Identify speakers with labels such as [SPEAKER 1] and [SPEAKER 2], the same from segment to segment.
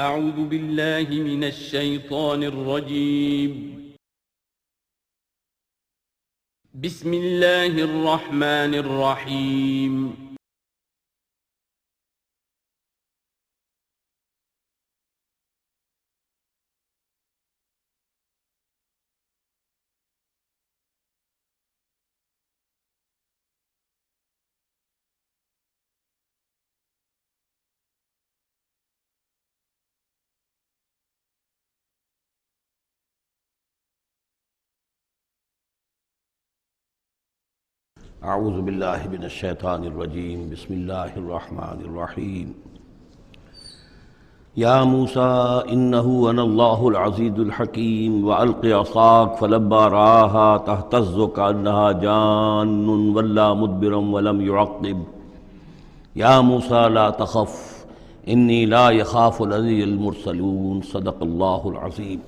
[SPEAKER 1] أعوذ بالله من الشيطان الرجيم. بسم الله الرحمن الرحيم.
[SPEAKER 2] اعوذ باللہ من الشیطان الرجیم بسم اللہ الرحمن الرحیم یا موسیٰ انہ انا اللہ العزیز الحکیم والق عصاک فلما رآها تہتز کأنها جان ولا مدبرا ولم يعقب یا موسیٰ لا تخف انی لا یخاف لدی المرسلون صدق اللہ العظیم۔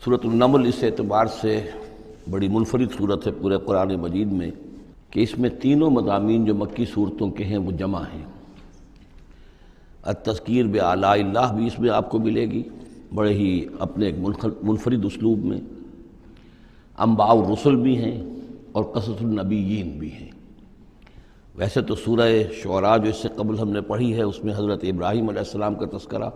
[SPEAKER 2] سورۃ النمل اس اعتبار سے بڑی منفرد صورت ہے پورے قرآن مجید میں کہ اس میں تینوں مضامین جو مکی صورتوں کے ہیں وہ جمع ہیں۔ التذکیر بآلاء اللہ بھی اس میں آپ کو ملے گی بڑے ہی اپنے ایک منفرد اسلوب میں، انباء الرسل بھی ہیں اور قصص النبیین بھی ہیں۔ ویسے تو سورہ شعراء جو اس سے قبل ہم نے پڑھی ہے اس میں حضرت ابراہیم علیہ السلام کا تذکرہ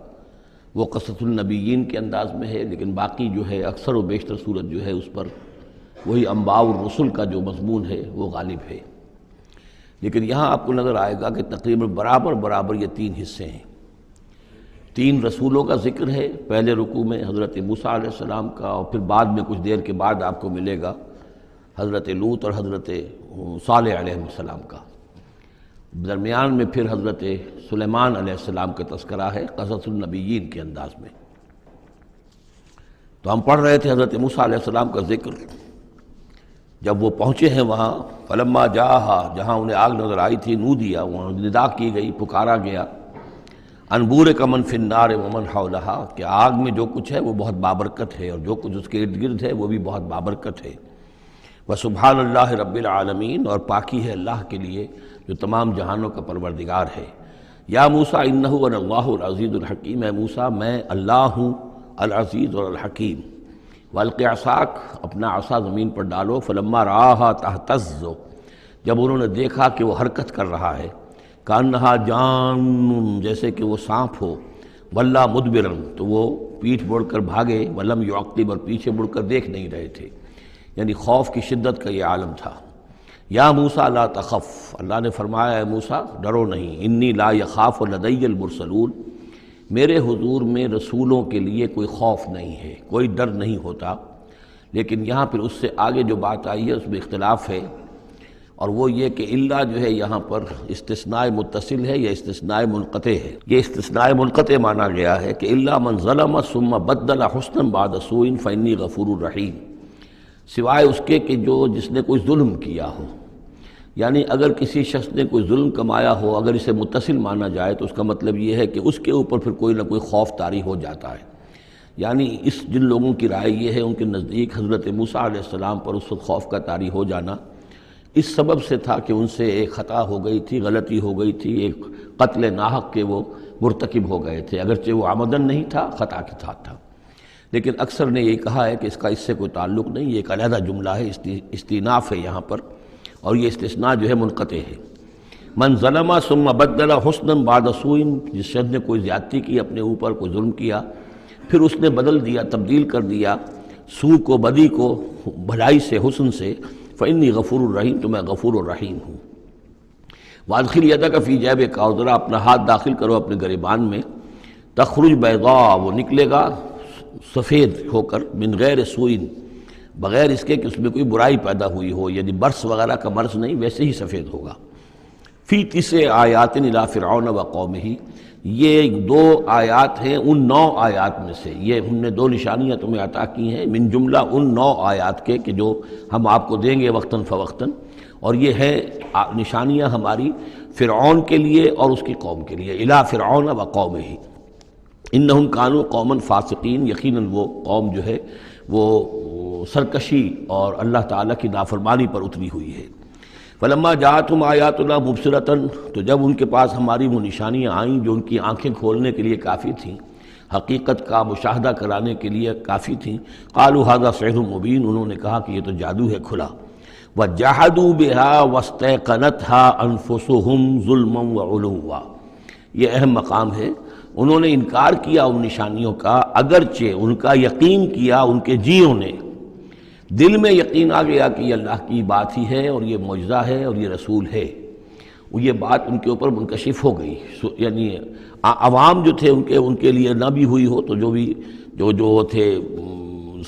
[SPEAKER 2] وہ قصص النبیین کے انداز میں ہے، لیکن باقی جو ہے اکثر و بیشتر صورت جو ہے اس پر وہی انباء الرسل کا جو مضمون ہے وہ غالب ہے۔ لیکن یہاں آپ کو نظر آئے گا کہ تقریباً برابر یہ تین حصے ہیں۔ تین رسولوں کا ذکر ہے، پہلے رکوع میں حضرت موسیٰ علیہ السلام کا، اور پھر بعد میں کچھ دیر کے بعد آپ کو ملے گا حضرت لوط اور حضرت صالح علیہ السلام کا۔ درمیان میں پھر حضرت سلیمان علیہ السلام کا تذکرہ ہے قصص النبیین کے انداز میں۔ تو ہم پڑھ رہے تھے حضرت موسیٰ علیہ السلام کا ذکر، جب وہ پہنچے ہیں وہاں فلما جاءہا، جہاں انہیں آگ نظر آئی تھی، نودیا، وہاں ندا کی گئی، پکارا گیا، ان بورک من فی النار ومن حولہا، کہ آگ میں جو کچھ ہے وہ بہت بابرکت ہے اور جو کچھ اس کے ارد گرد ہے وہ بھی بہت بابرکت ہے۔ وسبحان اللہ رب العالمین، اور پاکی ہے اللہ کے لیے جو تمام جہانوں کا پروردگار ہے۔ یا موسیٰ انہ انا اللہ العزیز الحکیم، اے موسیٰ میں اللہ ہوں العزیز اور الحکیم۔ والق عصاک، اپنا عصا زمین پر ڈالو، فلما رآہا تہتز، جب انہوں نے دیکھا کہ وہ حرکت کر رہا ہے، کأنہا جان، جیسے کہ وہ سانپ ہو، ولا مدبرا، تو وہ پیٹھ موڑ کر بھاگے، ولم یعقب، اور پیچھے مڑ کر دیکھ نہیں رہے تھے، یعنی خوف کی شدت کا یہ عالم تھا۔ یا موسیٰ لا تخف، اللہ نے فرمایا اے موسیٰ ڈرو نہیں، انی لا یخاف لدی المرسلون، میرے حضور میں رسولوں کے لیے کوئی خوف نہیں ہے، کوئی ڈر نہیں ہوتا۔ لیکن یہاں پھر اس سے آگے جو بات آئی ہے اس میں اختلاف ہے، اور وہ یہ کہ اللہ جو ہے یہاں پر استثناء متصل ہے یا استثناء منقطع ہے۔ یہ استثناء منقطع مانا گیا ہے کہ الا من ظلم ثم بدل حسنا بعد سوء فانی غفور الرحیم، سوائے اس کے کہ جس نے کوئی ظلم کیا ہو، یعنی اگر کسی شخص نے کوئی ظلم کمایا ہو، اگر اسے متصل مانا جائے تو اس کا مطلب یہ ہے کہ اس کے اوپر پھر کوئی نہ کوئی خوف طاری ہو جاتا ہے۔ یعنی جن لوگوں کی رائے یہ ہے، ان کے نزدیک حضرت موسیٰ علیہ السلام پر اس وقت خوف کا طاری ہو جانا اس سبب سے تھا کہ ان سے ایک خطا ہو گئی تھی، غلطی ہو گئی تھی، ایک قتل ناحق کے وہ مرتکب ہو گئے تھے، اگرچہ وہ عمدن نہیں تھا، خطا کے ساتھ تھا۔ لیکن اکثر نے یہ کہا ہے کہ اس کا اس سے کوئی تعلق نہیں، یہ ایک علیحدہ جملہ ہے، استئناف ہے یہاں پر، اور یہ استثناء جو ہے منقطع ہے۔ من ظلم ثم بدل حسنا بعد سوء، جس شخص نے کوئی زیادتی کی، اپنے اوپر کوئی ظلم کیا، پھر اس نے بدل دیا، تبدیل کر دیا سوء کو، بدی کو، بھلائی سے، حسن سے، فإنی غفور الرحیم، تو میں غفور الرحیم ہوں۔ وادخل یدک فی جیبک، اور ذرا اپنا ہاتھ داخل کرو اپنے گریبان میں، تخرج بیضاء، وہ نکلے گا سفید ہو کر، من غیر سوء، بغیر اس کے کہ اس میں کوئی برائی پیدا ہوئی ہو، یعنی برس وغیرہ کا مرض نہیں، ویسے ہی سفید ہوگا۔ فی 9 آیات الی فرعون وقومہ، یہ 2 آیات ہیں ان 9 آیات میں سے، یہ ہم نے 2 نشانیاں تمہیں عطا کی ہیں من جملہ ان 9 آیات کے کہ جو ہم آپ کو دیں گے وقتاً فوقتاً، اور یہ ہے نشانیاں ہماری فرعون کے لیے اور اس کی قوم کے لیے، الی فرعون وقومہ، انہم کانوا قوما فاسقین، یقیناً وہ قوم جو ہے وہ سرکشی اور اللہ تعالیٰ کی نافرمانی پر اتری ہوئی ہے۔ فلما جاءتهم آیاتنا مبصرۃ، تو جب ان کے پاس ہماری وہ نشانیاں آئیں جو ان کی آنکھیں کھولنے کے لیے کافی تھیں، حقیقت کا مشاہدہ کرانے کے لیے کافی تھیں، قالوا ھذا سحر مبین، انہوں نے کہا کہ یہ تو جادو ہے کھلا، وجحدوا بها واستيقنتها انفسهم ظلما وعلوا، یہ اہم مقام ہے، انہوں نے انکار کیا ان نشانیوں کا اگرچہ ان کا یقین کیا ان کے جیوں نے، دل میں یقین آ گیا کہ یہ اللہ کی بات ہی ہے اور یہ معجزہ ہے اور یہ رسول ہے، وہ یہ بات ان کے اوپر منکشف ہو گئی، یعنی عوام جو تھے ان کے لیے نہ بھی ہوئی ہو تو جو تھے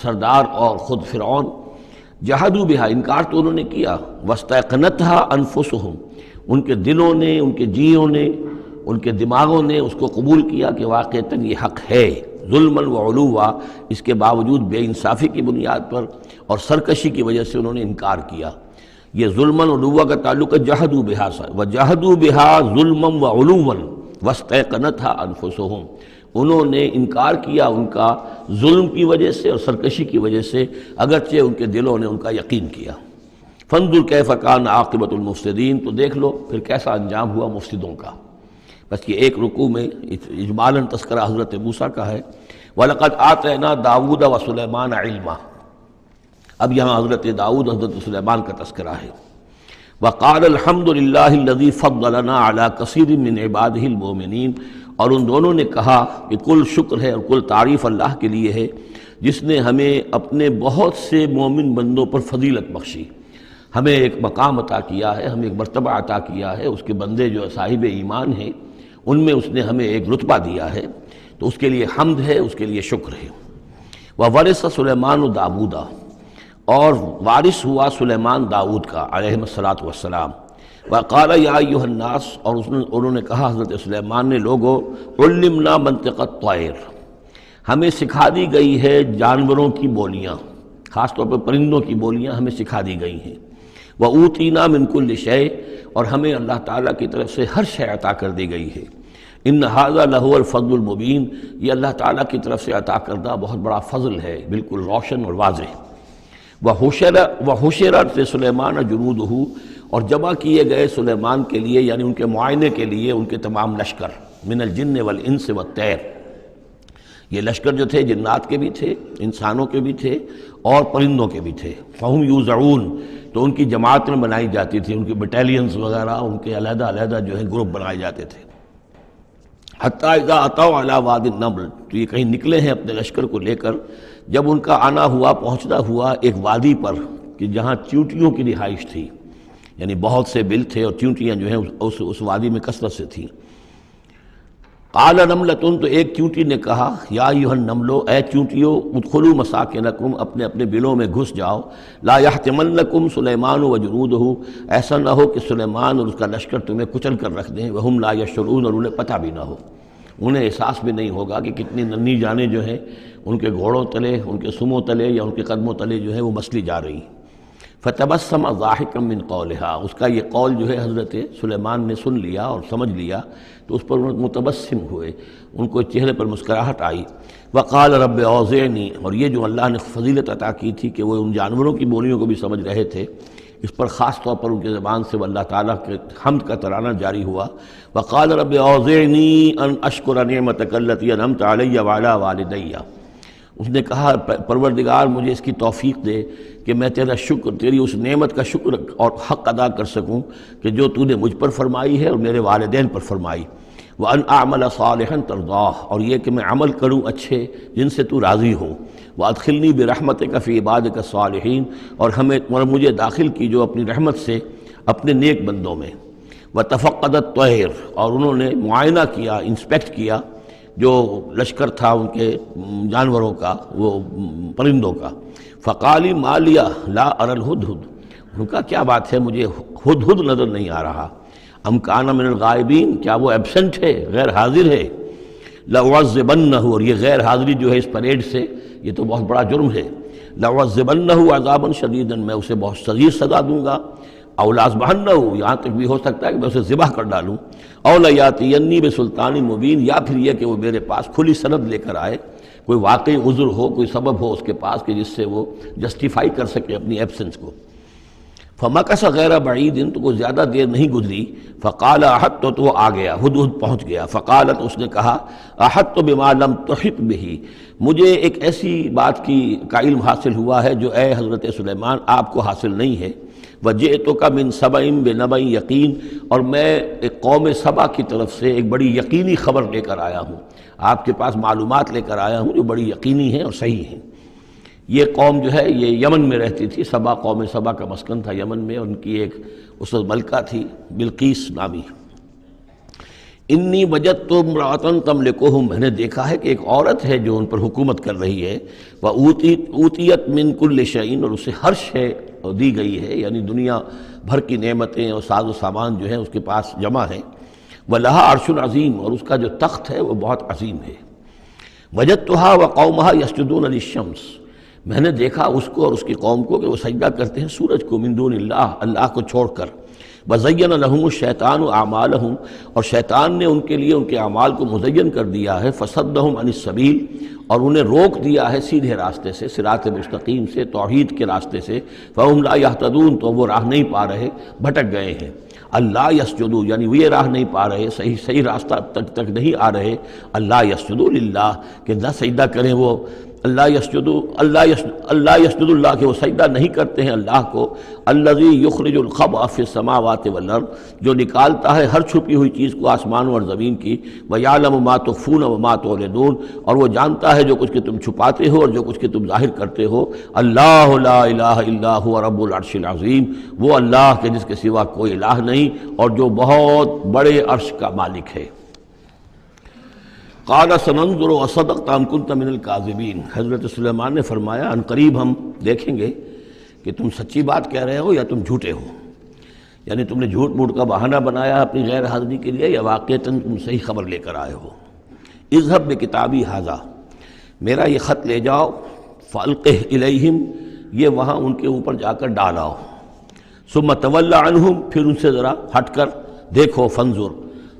[SPEAKER 2] سردار اور خود فرعون، جحدوا بہا، انکار تو انہوں نے کیا، واستيقنتها انفسهم، ان کے دلوں نے، ان کے جیوں نے، ان کے دماغوں نے اس کو قبول کیا کہ واقعتاً یہ حق ہے، ظلما وعلوا، اس کے باوجود بے انصافی کی بنیاد پر اور سرکشی کی وجہ سے انہوں نے انکار کیا۔ یہ ظلما وعلوا کا تعلق ہے جحدوا بہا سے، وجحدوا بہا ظلما وعلوا واستيقنتها انفسهم، انہوں نے انکار کیا ان کا ظلم کی وجہ سے اور سرکشی کی وجہ سے، اگرچہ ان کے دلوں نے ان کا یقین کیا۔ فانظر کیف کان عاقبۃ المفسدین، تو دیکھ لو پھر کیسا انجام ہوا مفسدوں کا۔ بس یہ ایک رکوع میں اجمالاً تذکرہ حضرت موسیٰ کا ہے، وَلَقَدْ آتَيْنَا دَاوُودَ وَسُلَيْمَانَ عِلْمًا، اب یہاں حضرت داؤد حضرت سلیمان کا تذکرہ ہے۔ وَقَالَ الْحَمْدُ لِلَّهِ الَّذِي فَضَّلَنَا عَلَى كَثِيرٍ مِّنْ عِبَادِهِ الْمُؤْمِنِينَ، اور ان دونوں نے کہا کہ کل شکر ہے اور کل تعریف اللہ کے لیے ہے جس نے ہمیں اپنے بہت سے مومن بندوں پر فضیلت بخشی، ہمیں ایک مقام عطا کیا ہے، ہمیں ایک مرتبہ عطا کیا ہے، اس کے بندے جو صاحب ایمان ہیں ان میں اس نے ہمیں ایک رتبہ دیا ہے، تو اس کے لیے حمد ہے، اس کے لیے شکر ہے۔ وَوَرِثَ سُلَيْمَانُ داوود، اور وارث ہوا سلیمان داؤد کا علیہ الصلاۃ والسلام۔ وقال یا ایھا الناس، اور انہوں نے کہا حضرت سلیمان نے، لوگو علمنا منطق الطیر، ہمیں سکھا دی گئی ہے جانوروں کی بولیاں، خاص طور پر پرندوں کی بولیاں ہمیں سکھا دی گئی ہیں، وَأُوتِینَا مِن كُلِّ شَیْءٍ، اور ہمیں اللہ تعالیٰ کی طرف سے ہر شے عطا کر دی گئی ہے، ان ھذا لہو الفضل المبین، یہ اللہ تعالیٰ کی طرف سے عطا کردہ بہت بڑا فضل ہے، بالکل روشن اور واضح۔ وَحُشِرَتْ لِسُلَیْمَانَ جُنُودُهُ، اور جمع کیے گئے سلیمان کے لیے، یعنی ان کے معائنے کے لیے، ان کے تمام لشکر، من الجن والانس والطیر، یہ لشکر جو تھے جنات کے بھی تھے، انسانوں کے بھی تھے اور پرندوں کے بھی تھے، فہم یوزعون، تو ان کی جماعتیں بنائی جاتی تھی، ان کی بٹیلینز وغیرہ، ان کے علیحدہ علیحدہ جو ہے گروپ بنائے جاتے تھے۔ حتیٰ اذا اتوا علی واد النمل، تو یہ کہیں نکلے ہیں اپنے لشکر کو لے کر، جب ان کا آنا ہوا، پہنچنا ہوا ایک وادی پر کہ جہاں چیونٹیوں کی رہائش تھی، یعنی بہت سے بل تھے اور چیونٹیاں جو ہیں اس وادی میں کثرت سے تھیں۔ قال نملۃ، تو ایک چیونٹی نے کہا، یا ایھا النمل، اے چیونٹیوں، ادخلوا مساکنکم، اپنے اپنے بلوں میں گھس جاؤ، لا یحطمنکم سلیمان وجنودہ، ایسا نہ ہو کہ سلیمان اور اس کا لشکر تمہیں کچل کر رکھ دیں، وہم لا یشعرون، اور انہیں پتہ بھی نہ ہو، انہیں احساس بھی نہیں ہوگا کہ کتنی ننھی جانیں جو ہیں ان کے گھوڑوں تلے، ان کے سموں تلے یا ان کے قدموں تلے جو ہے وہ مسلی جا رہی۔ فتبسم ضاحکا من قولہا، اس کا یہ قول جو ہے حضرت سلیمان نے سن لیا اور سمجھ لیا تو اس پر متبسم ہوئے، ان کو چہرے پر مسکراہٹ آئی۔ وقال رب اوزعنی، اور یہ جو اللہ نے فضیلت عطا کی تھی کہ وہ ان جانوروں کی بولیوں کو بھی سمجھ رہے تھے، اس پر خاص طور پر ان کی زبان سے وہ اللہ تعالیٰ کے حمد کا ترانہ جاری ہوا۔ وقال رب اوزعنی ان اشکر نعمتک التی انعمت علی وعلی والدی، اس نے کہا پروردگار مجھے اس کی توفیق دے کہ میں تیرا شکر، تیری اس نعمت کا شکر اور حق ادا کر سکوں کہ جو تو نے مجھ پر فرمائی ہے اور میرے والدین پر فرمائی۔ وَأَنْ أَعْمَلَ صَالِحًا تَرْضَاهُ، اور یہ کہ میں عمل کروں اچھے جن سے تو راضی ہو۔ وَأَدْخِلْنِي بِرَحْمَتِكَ فِي عِبَادِكَ الصَّالِحِينَ، اور مجھے داخل کی جو اپنی رحمت سے اپنے نیک بندوں میں۔ وَتَفَقَّدَ الطَّيْرَ، اور انہوں نے معائنہ کیا، انسپیکٹ کیا جو لشکر تھا ان کے جانوروں کا، وہ پرندوں کا۔ فقال ما لی لا اری الہدہد، ان کا کیا بات ہے مجھے ہدہد نظر نہیں آ رہا۔ ام کان من الغائبین، کیا وہ ایبسنٹ ہے، غیر حاضر ہے۔ لأعذبنہ، اور یہ غیر حاضری جو ہے اس پریڈ سے، یہ تو بہت بڑا جرم ہے۔ لأعذبنہ عذابا شدیدا، میں اسے بہت شدید سزا دوں گا۔ او لأذبحنہ، یہاں تک بھی ہو سکتا ہے کہ میں اسے ذبح کر ڈالوں۔ او لیاتینی بسلطان مبین، یا پھر یہ کہ وہ میرے پاس کھلی سند لے کر آئے، کوئی واقعی عذر ہو، کوئی سبب ہو اس کے پاس کہ جس سے وہ جسٹیفائی کر سکے اپنی ایبسنس کو۔ فمکث غیر بعید، تو کوئی زیادہ دیر نہیں گزری، فقال احط، تو وہ آ گیا، ہدہد پہنچ گیا، فقالت، اس نے کہا احط بما لم تحط به، مجھے ایک ایسی بات کا علم حاصل ہوا ہے جو اے حضرت سلیمان آپ کو حاصل نہیں ہے، وجئتک من سبأ بنبأ یقین، اور میں ایک قوم سبا کی طرف سے ایک بڑی یقینی خبر لے کر آیا ہوں، آپ کے پاس معلومات لے کر آیا ہوں جو بڑی یقینی ہیں اور صحیح ہیں۔ یہ قوم جو ہے یہ یمن میں رہتی تھی، سبا، قوم سبا کا مسکن تھا یمن میں، ان کی ایک اس وقت ملکہ تھی بلقیس نامی۔ انی وجدت امرأۃ تملکہم، میں نے دیکھا ہے کہ ایک عورت ہے جو ان پر حکومت کر رہی ہے، وَأُوتِیَتْ مِن كُلِّ شَيْءٍ، اور اسے ہر شے دی گئی ہے، یعنی دنیا بھر کی نعمتیں اور ساز و سامان جو ہیں اس کے پاس جمع ہیں، وَلَهَا عَرْشٌ عَظِيمٌ، اور اس کا جو تخت ہے وہ بہت عظیم ہے، وَجَدتُّهَا وَقَوْمَهَا يَسْجُدُونَ لِلشَّمْسِ، میں نے دیکھا اس کو اور اس کی قوم کو کہ وہ سجدہ کرتے ہیں سورج کو، من دون اللہ، اللہ کو چھوڑ کر، وَزَيَّنَ لَهُمُ الشَّيْطَانُ أَعْمَالَهُمْ، اور شیطان نے ان کے لیے ان کے اعمال کو مزین کر دیا ہے، فَصَدَّهُمْ عَنِ السَّبِيلِ، اور انہیں روک دیا ہے سیدھے راستے سے، صراط مستقیم سے، توحید کے راستے سے، فَهُمْ لَا يَهْتَدُونَ، تو وہ راہ نہیں پا رہے، بھٹک گئے ہیں۔ اللہ یسجدو، یعنی وہ یہ راہ نہیں پا رہے، صحیح راستہ تک نہیں آ رہے، اللہ یسجدو للہ، کہ نہ سجدہ کریں وہ، اللہ یسجدو اللہ کہ وہ سجدہ نہیں کرتے ہیں اللہ کو، الذی یخرج الخبء فی السماوات والارض، جو نکالتا ہے ہر چھپی ہوئی چیز کو آسمانوں اور زمین کی، ویعلم ما تخفون وما تعلنون، اور وہ جانتا ہے جو کچھ کہ تم چھپاتے ہو اور جو کچھ کہ تم ظاہر کرتے ہو، اللہ لا الہ الا هو رب العرش العظیم، وہ اللہ کے جس کے سوا کوئی الہ نہیں اور جو بہت بڑے عرش کا مالک ہے۔ قال سننظر اصدقت ام كنت من الكاذبین، حضرت سلیمان نے فرمایا ان قریب ہم دیکھیں گے کہ تم سچی بات کہہ رہے ہو یا تم جھوٹے ہو، یعنی تم نے جھوٹ موٹ کا بہانہ بنایا اپنی غیر حاضری کے لیے یا واقعتاً تم صحیح خبر لے کر آئے ہو۔ اذهب بکتابی ھذا، میرا یہ خط لے جاؤ، فالقہ الیہم، یہ وہاں ان کے اوپر جا کر ڈالاؤ، ثم تول عنہم، پھر ان سے ذرا ہٹ کر دیکھو، فانظر،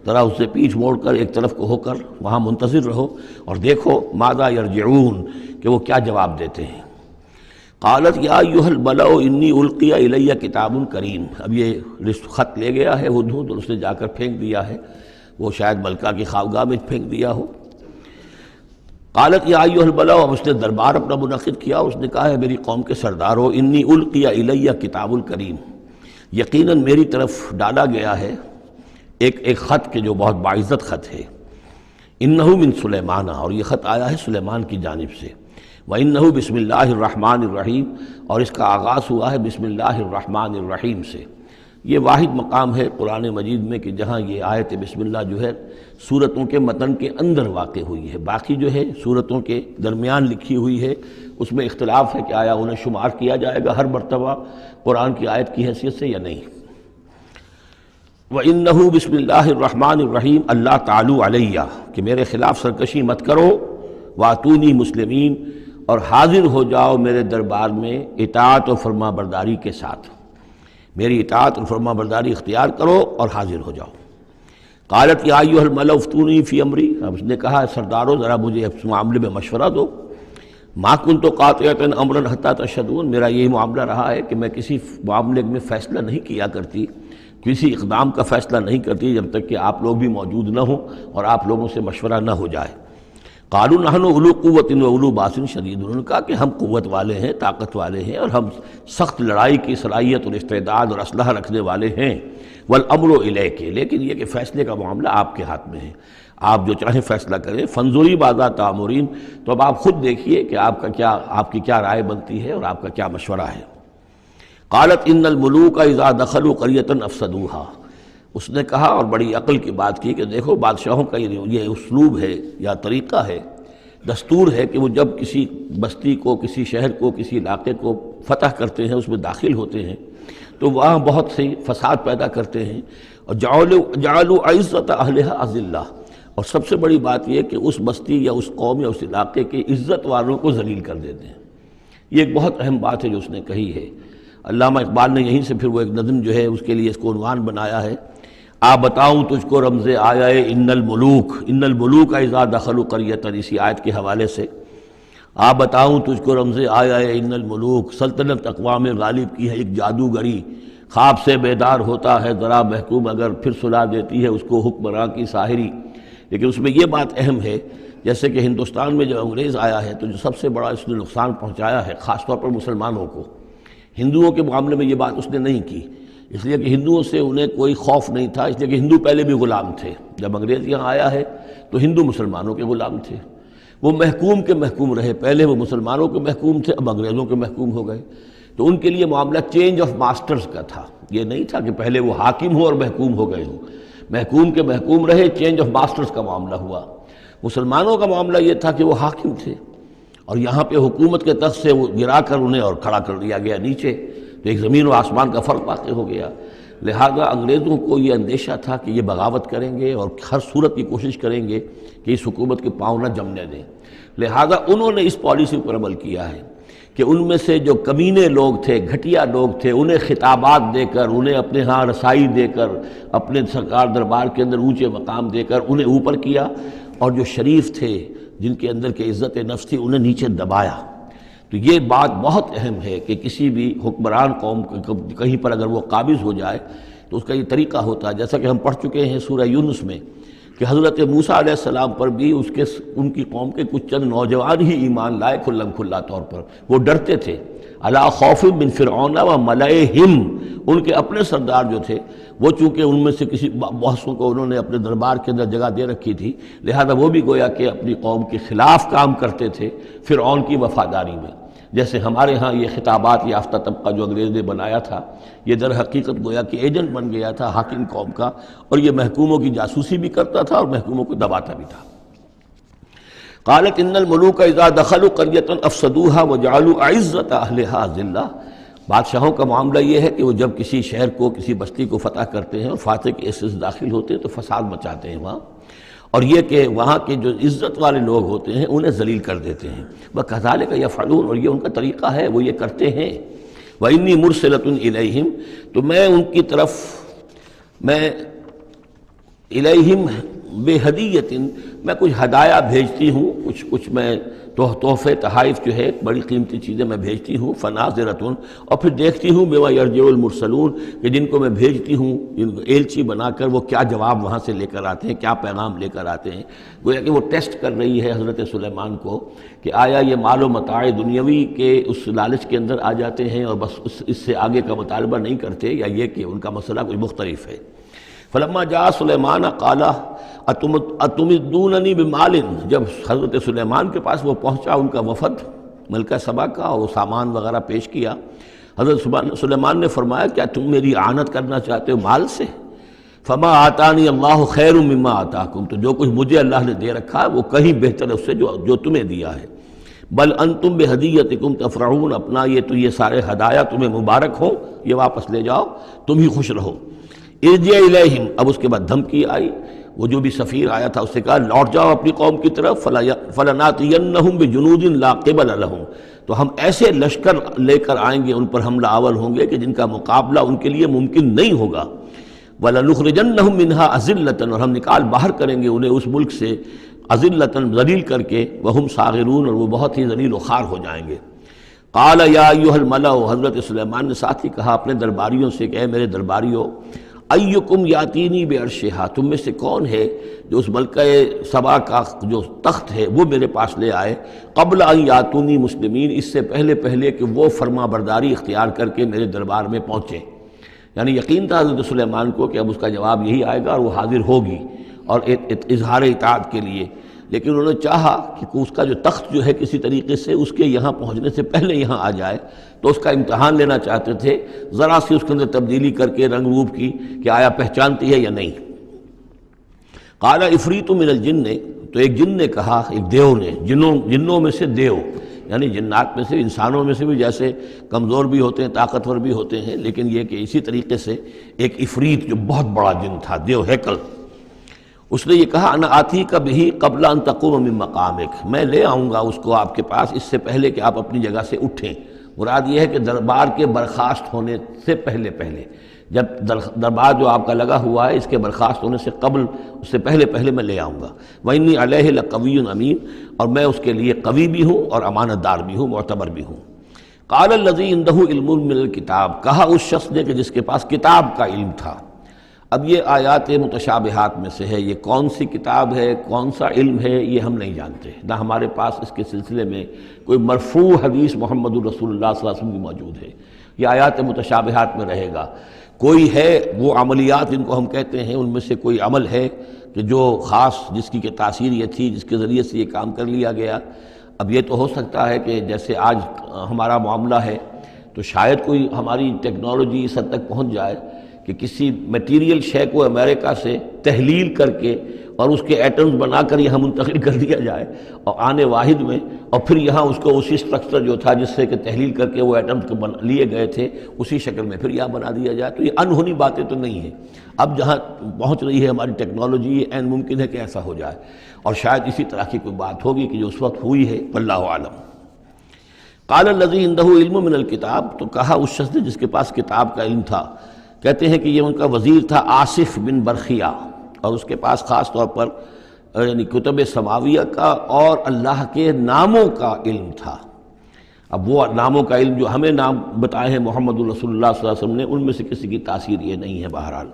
[SPEAKER 2] ذرا اس سے پیٹھ موڑ کر ایک طرف کو ہو کر وہاں منتظر رہو اور دیکھو، ماذا یرجعون، کہ وہ کیا جواب دیتے ہیں۔ قالت یا ایھا الملأ انی القی الی کتاب کریم، اب یہ خط لے گیا ہے ہدہد اور اس نے جا کر پھینک دیا ہے، وہ شاید ملکہ کی خوابگاہ میں پھینک دیا ہو۔ قالت یا ایھا الملأ، اب اس نے دربار اپنا منعقد کیا، اس نے کہا ہے میری قوم کے سردارو، انی القی الی کتاب کریم، یقیناً میری طرف ڈالا گیا ہے ایک خط کے جو بہت باعزت خط ہے، انہو من سلیمان، اور یہ خط آیا ہے سلیمان کی جانب سے، وانہو بسم اللہ الرحمن الرحیم، اور اس کا آغاز ہوا ہے بسم اللہ الرحمن الرحیم سے۔ یہ واحد مقام ہے قرآن مجید میں کہ جہاں یہ آیت بسم اللہ جو ہے سورتوں کے متن کے اندر واقع ہوئی ہے، باقی جو ہے سورتوں کے درمیان لکھی ہوئی ہے، اس میں اختلاف ہے کہ آیا انہیں شمار کیا جائے گا ہر مرتبہ قرآن کی آیت کی حیثیت سے یا نہیں۔ وَإِنَّهُ بسم اللہ الرحمن الرحیم، اللہ تعالیٰ علیہ، کہ میرے خلاف سرکشی مت کرو، وَأْتُونِي مسلمین، اور حاضر ہو جاؤ میرے دربار میں اطاعت و فرما برداری کے ساتھ، میری اطاعت اور فرما برداری اختیار کرو اور حاضر ہو جاؤ۔ قالت یا ایھا الملأ افتونی فی امری، اب اس نے کہا سردارو ذرا مجھے اس معاملے میں مشورہ دو، ما کنت قاطعۃ امرا حتی تشہدون، میرا یہی معاملہ رہا ہے کہ میں کسی معاملے میں فیصلہ نہیں کیا کرتی، کسی اقدام کا فیصلہ نہیں کرتی جب تک کہ آپ لوگ بھی موجود نہ ہوں اور آپ لوگوں سے مشورہ نہ ہو جائے۔ قالوا نحن اولو قوت و اولو باس شدید، انہوں نے کہا کہ ہم قوت والے ہیں، طاقت والے ہیں، اور ہم سخت لڑائی کی صلاحیت اور استعداد اور اسلحہ رکھنے والے ہیں، والامر الیک، لیکن یہ کہ فیصلے کا معاملہ آپ کے ہاتھ میں ہے، آپ جو چاہیں فیصلہ کریں، فانظری ماذا تأمرین، تو اب آپ خود دیکھیے کہ آپ کی کیا رائے بنتی ہے اور آپ کا کیا مشورہ ہے۔ قالت ان الملوک اذا دخلوا قریۃ افسدوها، اس نے کہا اور بڑی عقل کی بات کی کہ دیکھو بادشاہوں کا یہ اسلوب ہے یا طریقہ ہے، دستور ہے کہ وہ جب کسی بستی کو، کسی شہر کو، کسی علاقے کو فتح کرتے ہیں، اس میں داخل ہوتے ہیں تو وہاں بہت سے فساد پیدا کرتے ہیں، اور جعلوا عزت اہلها اذلہ، اور سب سے بڑی بات یہ کہ اس بستی یا اس قوم یا اس علاقے کے عزت والوں کو ذلیل کر دیتے ہیں۔ یہ ایک بہت اہم بات ہے جو اس نے کہی ہے۔ علامہ اقبال نے یہیں سے پھر وہ ایک نظم جو ہے اس کے لیے اس کو عنوان بنایا ہے، آ بتاؤں تجھ کو رمز آیا ان الملوک اذا دخلوا قریۃ، اسی آیت کے حوالے سے آ بتاؤں تجھ کو رمز آیا ان الملوک، سلطنت اقوام غالب کی ہے ایک جادوگری، خواب سے بیدار ہوتا ہے ذرا محکوم اگر پھر سلا دیتی ہے اس کو حکمراں کی ساحری۔ لیکن اس میں یہ بات اہم ہے، جیسے کہ ہندوستان میں جب انگریز آیا ہے تو جو سب سے بڑا اس نے نقصان پہنچایا ہے خاص طور پر مسلمانوں کو، ہندوؤں کے معاملے میں یہ بات اس نے نہیں کی، اس لیے کہ ہندوؤں سے انہیں کوئی خوف نہیں تھا، اس لیے کہ ہندو پہلے بھی غلام تھے۔ جب انگریز یہاں آیا ہے تو ہندو مسلمانوں کے غلام تھے، وہ محکوم کے محکوم رہے، پہلے وہ مسلمانوں کے محکوم تھے، اب انگریزوں کے محکوم ہو گئے۔ تو ان کے لیے معاملہ چینج آف ماسٹرز کا تھا، یہ نہیں تھا کہ پہلے وہ حاکم ہو اور محکوم ہو گئے ہوں، محکوم کے محکوم رہے، چینج آف ماسٹرز کا معاملہ ہوا۔ مسلمانوں کا معاملہ یہ تھا کہ وہ حاکم تھے اور یہاں پہ حکومت کے تخت سے وہ گرا کر انہیں اور کھڑا کر دیا گیا نیچے، تو ایک زمین و آسمان کا فرق واقع ہو گیا۔ لہذا انگریزوں کو یہ اندیشہ تھا کہ یہ بغاوت کریں گے اور ہر صورت کی کوشش کریں گے کہ اس حکومت کے پاؤں نہ جمنے دیں، لہذا انہوں نے اس پالیسی پر عمل کیا ہے کہ ان میں سے جو کمینے لوگ تھے، گھٹیا لوگ تھے، انہیں خطابات دے کر، انہیں اپنے ہاں رسائی دے کر، اپنے سرکار دربار کے اندر اونچے مقام دے کر انہیں اوپر کیا، اور جو شریف تھے جن کے اندر کے عزت نفس تھی انہیں نیچے دبایا۔ تو یہ بات بہت اہم ہے کہ کسی بھی حکمران قوم کہیں پر اگر وہ قابض ہو جائے تو اس کا یہ طریقہ ہوتا ہے، جیسا کہ ہم پڑھ چکے ہیں سورہ یونس میں کہ حضرت موسیٰ علیہ السلام پر بھی ان کی قوم کے کچھ چند نوجوان ہی ایمان لائے کھلم کھلا طور پر، وہ ڈرتے تھے۔ الا خوف من فرعون و ملئہم، ان کے اپنے سردار جو تھے وہ چونکہ ان میں سے کسی بہتوں کو انہوں نے اپنے دربار کے اندر جگہ دے رکھی تھی، لہذا وہ بھی گویا کہ اپنی قوم کے خلاف کام کرتے تھے فرعون کی وفاداری میں۔ جیسے ہمارے ہاں یہ خطابات یافتہ طبقہ جو انگریز نے بنایا تھا، یہ در حقیقت گویا کہ ایجنٹ بن گیا تھا حاکم قوم کا، اور یہ محکوموں کی جاسوسی بھی کرتا تھا اور محکوموں کو دباتا بھی تھا۔ قالت ان الملوک اذا دخلوا قرية افسدوها وجعلوا اعزة اهلها ذلہ، بادشاہوں کا معاملہ یہ ہے کہ وہ جب کسی شہر کو، کسی بستی کو فتح کرتے ہیں اور فاتح کے حصے سے داخل ہوتے ہیں تو فساد مچاتے ہیں وہاں، اور یہ کہ وہاں کے جو عزت والے لوگ ہوتے ہیں انہیں ذلیل کر دیتے ہیں۔ وَكَذَلِكَ يَفْعَلُونَ، اور یہ ان کا طریقہ ہے، وہ یہ کرتے ہیں۔ وَإِنِّي مُرْسِلَةٌ إِلَيْهِمْ، تو میں ان کی طرف، میں الیہم بِہَدِيَّةٍ، میں کچھ ہدایہ بھیجتی ہوں، کچھ میں تحفے تحائف جو ہے بڑی قیمتی چیزیں میں بھیجتی ہوں۔ فَنَاظِرَةٌ، اور پھر دیکھتی ہوں بِمَا يَرْجِعُ الْمُرْسَلُونَ، کہ جن کو میں بھیجتی ہوں ایلچی بنا کر وہ کیا جواب وہاں سے لے کر آتے ہیں، کیا پیغام لے کر آتے ہیں۔ گویا کہ وہ ٹیسٹ کر رہی ہے حضرت سلیمان کو کہ آیا یہ مال و متاع دنیاوی کے اس لالچ کے اندر آ جاتے ہیں اور بس اس سے آگے کا مطالبہ نہیں کرتے، یا یہ کہ ان کا مسئلہ کوئی مختلف ہے۔ فلما جاء سلیمان قال اتمدوننی بمال، جب حضرت سلیمان کے پاس وہ پہنچا ان کا وفد ملکہ سبا کا، اور وہ سامان وغیرہ پیش کیا، حضرت سلیمان نے فرمایا کیا تم میری اعانت کرنا چاہتے ہو مال سے؟ فما آتانی اللہ خیر مما آتاکم، تو جو کچھ مجھے اللہ نے دے رکھا ہے وہ کہیں بہتر ہے اس سے جو تمہیں دیا ہے۔ بل انتم بہدیتکم تفرحون، اپنا یہ سارے ہدایہ تمہیں مبارک ہو، یہ واپس لے جاؤ، تم ہی خوش رہو۔ ارجع الیہم، اب اس کے بعد دھمکی آئی، وہ جو بھی سفیر آیا تھا اس سے کہا لوٹ جاؤ اپنی قوم کی طرف، فلناتینہم بجنود لا قبل لہم، تو ہم ایسے لشکر لے کر آئیں گے، ان پر حملہ آور ہوں گے کہ جن کا مقابلہ ان کے لیے ممکن نہیں ہوگا۔ وَلَنُخْرِجَنَّهُم مِّنْهَا أَذِلَّةً، اور ہم نکال باہر کریں گے انہیں اس ملک سے أَذِلَّةً، ذلیل کر کے، وَهُمْ صَاغِرُونَ، اور وہ بہت ہی ذلیل و خوار ہو جائیں گے۔ قال یا ایھا الملأ، حضرت سلیمان نے ساتھ ہی کہا اپنے درباریوں سے کہ اے میرے درباریوں، ایکم یاتینی بعرشھا، تم میں سے کون ہے جو اس ملکہ سبا کا جو تخت ہے وہ میرے پاس لے آئے، قبل ان یاتونی مسلمین، اس سے پہلے کہ وہ فرما برداری اختیار کر کے میرے دربار میں پہنچے۔ یعنی یقین تھا حضرت سلیمان کو کہ اب اس کا جواب یہی آئے گا اور وہ حاضر ہوگی اور اظہار اطاعت کے لیے، لیکن انہوں نے چاہا کہ اس کا جو تخت جو ہے کسی طریقے سے اس کے یہاں پہنچنے سے پہلے یہاں آ جائے، تو اس کا امتحان لینا چاہتے تھے، ذرا سی اس کے اندر تبدیلی کر کے رنگ روپ کی کہ آیا پہچانتی ہے یا نہیں۔ قال عفریت من الجن، تو ایک جن نے کہا، ایک دیو نے، جنوں میں سے دیو، یعنی جنات میں سے، انسانوں میں سے بھی جیسے کمزور بھی ہوتے ہیں طاقتور بھی ہوتے ہیں، لیکن یہ کہ اسی طریقے سے ایک عفریت جو بہت بڑا جن تھا، دیو ہیکل، اس نے یہ کہا انا آتی کا بھی قبل ان تقوم من مقامک، میں لے آؤں گا اس کو آپ کے پاس اس سے پہلے کہ آپ اپنی جگہ سے اٹھیں۔ مراد یہ ہے کہ دربار کے برخاست ہونے سے پہلے جب دربار جو آپ کا لگا ہوا ہے اس کے برخاست ہونے سے قبل، اس سے پہلے میں لے آؤں گا۔ وَإِنِّي عَلَيْهِ لَقَوِيٌّ أَمِينٌ، اور میں اس کے لیے قوی بھی ہوں اور امانت دار بھی ہوں، معتبر بھی ہوں۔ قال الذی عندہ علم من الکتاب، کہا اس شخص نے کہ جس کے پاس کتاب کا علم تھا۔ اب یہ آیات متشابہات میں سے ہے، یہ کون سی کتاب ہے، کون سا علم ہے، یہ ہم نہیں جانتے، نہ ہمارے پاس اس کے سلسلے میں کوئی مرفوع حدیث محمد الرسول اللہ صلی اللہ علیہ وسلم کی موجود ہے۔ یہ آیات متشابہات میں رہے گا۔ کوئی ہے وہ عملیات جن کو ہم کہتے ہیں، ان میں سے کوئی عمل ہے کہ جو خاص جس کی کہ تاثیر یہ تھی، جس کے ذریعے سے یہ کام کر لیا گیا۔ اب یہ تو ہو سکتا ہے کہ جیسے آج ہمارا معاملہ ہے تو شاید کوئی ہماری ٹیکنالوجی اس حد تک پہنچ جائے کہ کسی میٹیریل شے کو امریکہ سے تحلیل کر کے اور اس کے ایٹمز بنا کر یہاں منتقل کر دیا جائے اور آنے واحد میں، اور پھر یہاں اس کو اسی سٹرکچر جو تھا جس سے کہ تحلیل کر کے وہ ایٹمز لیے گئے تھے اسی شکل میں پھر یہاں بنا دیا جائے۔ تو یہ انہونی باتیں تو نہیں ہیں۔ اب جہاں پہنچ رہی ہے ہماری ٹیکنالوجی، یہ عین ممکن ہے کہ ایسا ہو جائے، اور شاید اسی طرح کی کوئی بات ہوگی کہ جو اس وقت ہوئی ہے، واللہ اعلم۔ قال الذی عندہ علم من الکتاب، تو کہا اس شخص نے جس کے پاس کتاب کا علم تھا، کہتے ہیں کہ یہ ان کا وزیر تھا آصف بن برخیہ، اور اس کے پاس خاص طور پر یعنی کتب سماویہ کا اور اللہ کے ناموں کا علم تھا۔ اب وہ ناموں کا علم جو ہمیں نام بتائے ہیں محمد الرسول اللہ صلی اللہ علیہ وسلم نے، ان میں سے کسی کی تاثیر یہ نہیں ہے بہرحال،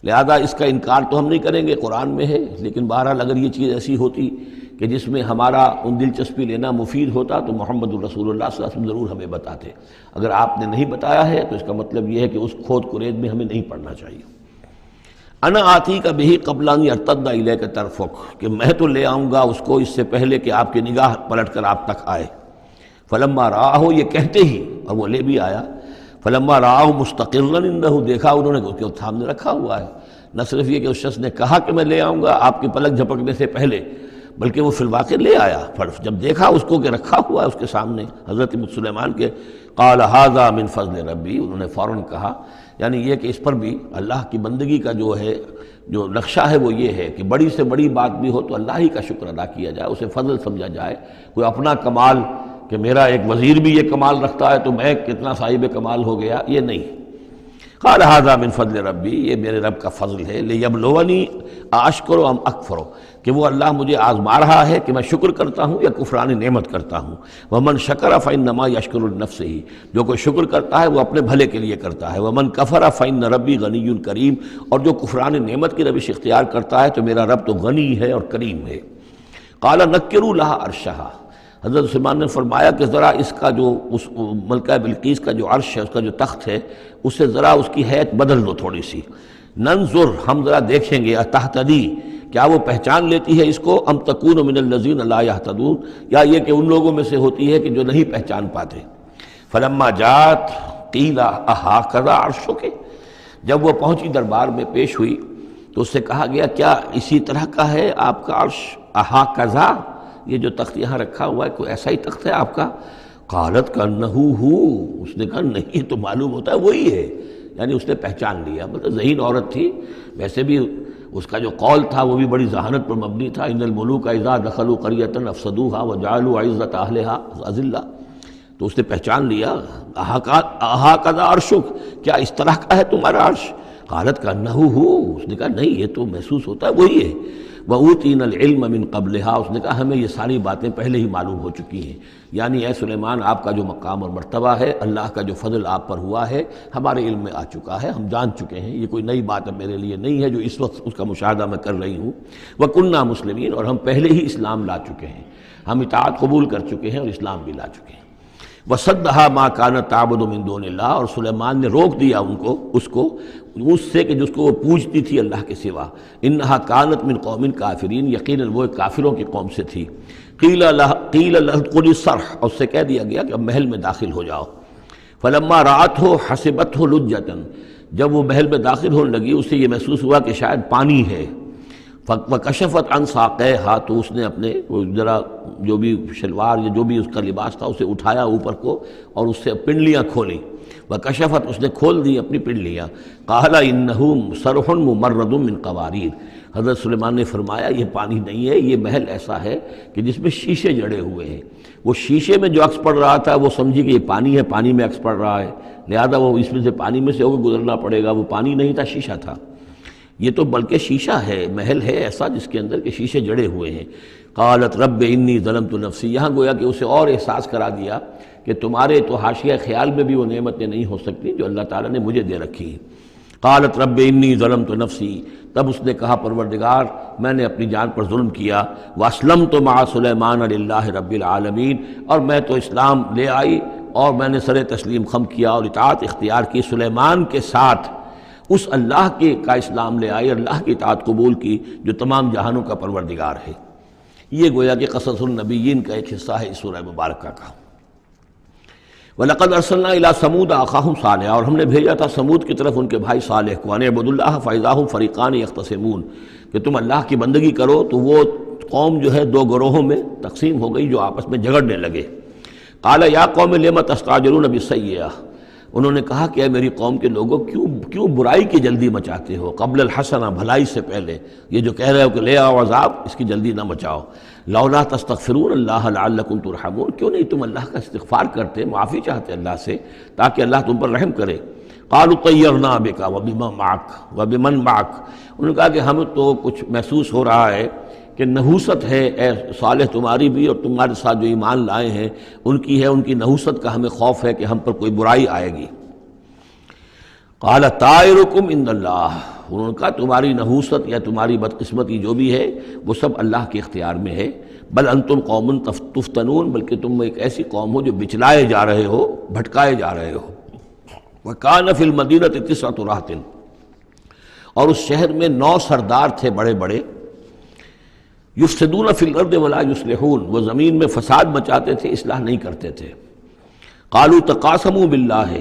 [SPEAKER 2] لہذا اس کا انکار تو ہم نہیں کریں گے، قرآن میں ہے، لیکن بہرحال اگر یہ چیز ایسی ہوتی کہ جس میں ہمارا ان دلچسپی لینا مفید ہوتا تو محمد الرسول اللہ صلی اللہ علیہ وسلم ضرور ہمیں بتاتے۔ اگر آپ نے نہیں بتایا ہے تو اس کا مطلب یہ ہے کہ اس کھود کرید میں ہمیں نہیں پڑھنا چاہیے۔ انا آتی کا بہی قبل ان یرتد الیک طرفک، کہ میں تو لے آؤں گا اس کو اس سے پہلے کہ آپ کی نگاہ پلٹ کر آپ تک آئے۔ فلما رآہ، یہ کہتے ہی اور وہ لے بھی آیا، فلما رآہ مستقرا عندہ، دیکھا انہوں نے کہ اس کے سامنے رکھا ہوا ہے۔ نہ صرف یہ کہ اس شخص نے کہا کہ میں لے آؤں گا آپ کی پلک جھپکنے سے پہلے، بلکہ وہ فی الواقع لے آیا۔ جب دیکھا اس کو کہ رکھا ہوا ہے اس کے سامنے حضرت سلیمان کے، قال ھذا من فضل ربی، انہوں نے فوراً کہا، یعنی یہ کہ اس پر بھی اللہ کی بندگی کا جو ہے جو نقشہ ہے وہ یہ ہے کہ بڑی سے بڑی بات بھی ہو تو اللہ ہی کا شکر ادا کیا جائے، اسے فضل سمجھا جائے۔ کوئی اپنا کمال کہ میرا ایک وزیر بھی یہ کمال رکھتا ہے تو میں کتنا صاحب کمال ہو گیا، یہ نہیں۔ قال ھذا من فضل ربی، یہ میرے رب کا فضل ہے، لیبلونی اشکر ام اکفر، کہ وہ اللہ مجھے آزما رہا ہے کہ میں شکر کرتا ہوں یا کفران نعمت کرتا ہوں۔ ومن شکر فانما یشکر لنفسہ، جو کوئی شکر کرتا ہے وہ اپنے بھلے کے لیے کرتا ہے۔ ومن کفر فان ربی غنی کریم، اور جو کفران نعمت کی روش اختیار کرتا ہے تو میرا رب تو غنی ہے اور کریم ہے۔ قال نکروا لها عرشھا، حضرت سلیمان نے فرمایا کہ ذرا اس کا جو اس ملکہ بلقیس کا جو عرش ہے، اس کا جو تخت ہے، اسے ذرا اس کی حیت بدل دو تھوڑی سی۔ ننظر، ہم ذرا دیکھیں گے، اتہتدی، کیا وہ پہچان لیتی ہے اس کو، ام تکون من الذین لا یہتدون، یا یہ کہ ان لوگوں میں سے ہوتی ہے کہ جو نہیں پہچان پاتے۔ فلما جات قیل اہٰکذا عرشک، جب وہ پہنچی دربار میں پیش ہوئی تو اس سے کہا گیا کیا اسی طرح کا ہے آپ کا عرش، اہٰکذا، یہ جو تخت یہاں رکھا ہوا ہے کوئی ایسا ہی تخت ہے آپ کا؟ قالت کانہ ہو، اس نے کہا نہیں، تو معلوم ہوتا ہے وہی ہے، یعنی اس نے پہچان لیا۔ مطلب ذہین عورت تھی، ویسے بھی اس کا جو قول تھا وہ بھی بڑی ذہانت پر مبنی تھا، ان الملوک اذا دخلوا قریۃ افسدوها وجعلوا عزت اہلها اذلہ، تو اس نے پہچان لیا۔ اہٰکذا عرشک، کیا اس طرح کا ہے تمہارا عرش؟ قالت کانہ ہو، اس نے کہا نہیں، یہ تو محسوس ہوتا ہے وہی ہے۔ وَأُوتِينَا الْعِلْمَ مِنْ قَبْلِهَا، اس نے کہا ہمیں یہ ساری باتیں پہلے ہی معلوم ہو چکی ہیں، یعنی اے سلیمان آپ کا جو مقام اور مرتبہ ہے، اللہ کا جو فضل آپ پر ہوا ہے ہمارے علم میں آ چکا ہے، ہم جان چکے ہیں، یہ کوئی نئی بات اب میرے لیے نہیں ہے جو اس وقت اس کا مشاہدہ میں کر رہی ہوں۔ وَكُنَّا مُسْلِمِينَ، اور ہم پہلے ہی اسلام لا چکے ہیں، ہم اطاعت قبول کر چکے ہیں اور اسلام بھی لا چکے ہیں۔ وَصَدَّهَا مَا كَانَتْ تَعْبُدُ مِن دُونِ اللَّهِ، اور سلیمان نے روک دیا اس کو اس سے کہ جس کو وہ پوجتی تھی اللہ کے سوا۔ اِنَّهَا كَانَتْ مِن قَوْمٍ كَافِرِينَ، یقیناً وہ کافروں کی قوم سے تھی۔ قِيلَ لَهَا ادْخُلِي الصَّرْحَ، اور اس سے کہہ دیا گیا کہ اب محل میں داخل ہو جاؤ۔ فَلَمَّا رَأَتْهُ حَسِبَتْهُ لُجَّةً، جب وہ محل میں داخل ہونے لگی اسے یہ محسوس ہوا کہ شاید پانی ہے۔ وَكَشَفَتْ عَنْ سَاقَيْهَا، تو اس نے اپنے ذرا جو بھی شلوار یا جو بھی اس کا لباس تھا اسے اٹھایا اوپر کو اور اس سے پنڈلیاں کھولیں۔ وَكَشَفَتْ، اس نے کھول دی اپنی پنڈلیاں۔ قَالَ إِنَّهُ صَرْحٌ مُمَرَّدٌ مِّن قَوَارِيرَ، حضرت سلیمان نے فرمایا یہ پانی نہیں ہے، یہ محل ایسا ہے کہ جس میں شیشے جڑے ہوئے ہیں۔ وہ شیشے میں جو عکس پڑ رہا تھا وہ سمجھی کہ یہ پانی ہے، پانی میں عکس پڑ رہا ہے، لہذا وہ اس میں سے پانی میں سے ہو کے گزرنا پڑے گا، وہ پانی نہیں تھا، شیشہ تھا۔ یہ تو بلکہ شیشہ ہے، محل ہے ایسا جس کے اندر کہ شیشے جڑے ہوئے ہیں۔ قالت رب انی ظلمت نفسی، یہاں گویا کہ اسے اور احساس کرا دیا کہ تمہارے تو حاشیہ خیال میں بھی وہ نعمتیں نہیں ہو سکتی جو اللہ تعالیٰ نے مجھے دے رکھی ہیں۔ قالت رب انی ظلمت نفسی، تب اس نے کہا پروردگار میں نے اپنی جان پر ظلم کیا، واسلمت مع سلیمان للہ رب العالمین، اور میں تو اسلام لے آئی اور میں نے سر تسلیم خم کیا اور اطاعت اختیار کی سلیمان کے ساتھ، اس اللہ کا اسلام لے آئی، اللہ کی اطاعت قبول کی جو تمام جہانوں کا پروردگار ہے۔ یہ گویا کہ قصص النبیین کا ایک حصہ ہے اس سورہ مبارکہ کا۔ وَلَقَدْ أَرْسَلْنَا إِلَىٰ ثَمُودَ أَخَاهُمْ صَالِحًا، اور ہم نے بھیجا تھا سمود کی طرف ان کے بھائی صالح کو، أَنِ اعْبُدُوا اللَّهَ فَإِذَا هُمْ فَرِيقَانِ يَخْتَصِمُونَ، کہ تم اللہ کی بندگی کرو تو وہ قوم جو ہے دو گروہوں میں تقسیم ہو گئی جو آپس میں جھگڑنے لگے۔ قَالَ يَا قَوْمِ لِمَ تَسْتَعْجِلُونَ بِالسَّيِّئَةِ، انہوں نے کہا کہ اے میری قوم کے لوگوں کیوں برائی کی جلدی مچاتے ہو، قبل الحسنہ بھلائی سے پہلے، یہ جو کہہ رہے ہو کہ لے آؤ عذاب، اس کی جلدی نہ مچاؤ۔ لولا تستغفرون اللہ لعلکم ترحمون، کیوں نہیں تم اللہ کا استغفار کرتے، معافی چاہتے اللہ سے تاکہ اللہ تم پر رحم کرے۔ قالوا طیرنا بک وبمن معک، انہوں نے کہا کہ ہمیں تو کچھ محسوس ہو رہا ہے کہ نحوست ہے اے صالح تمہاری بھی، اور تمہارے ساتھ جو ایمان لائے ہیں ان کی ہے، ان کی نحوست کا ہمیں خوف ہے کہ ہم پر کوئی برائی آئے گی۔ قال طائرکم عند اللہ، انہوں نے کہا تمہاری نحوست یا تمہاری بدقسمتی جو بھی ہے وہ سب اللہ کے اختیار میں ہے، بل انتم قوم تفتنون، بلکہ تم ایک ایسی قوم ہو جو بچلائے جا رہے ہو، بھٹکائے جا رہے ہو۔ وکان فی المدینۃ 9 رہط، اور اس شہر میں 9 سردار تھے بڑے بڑے، یفسدون فی الارض ولا یصلحون، وہ زمین میں فساد مچاتے تھے، اصلاح نہیں کرتے تھے۔ قالوا تقاسموا باللہ،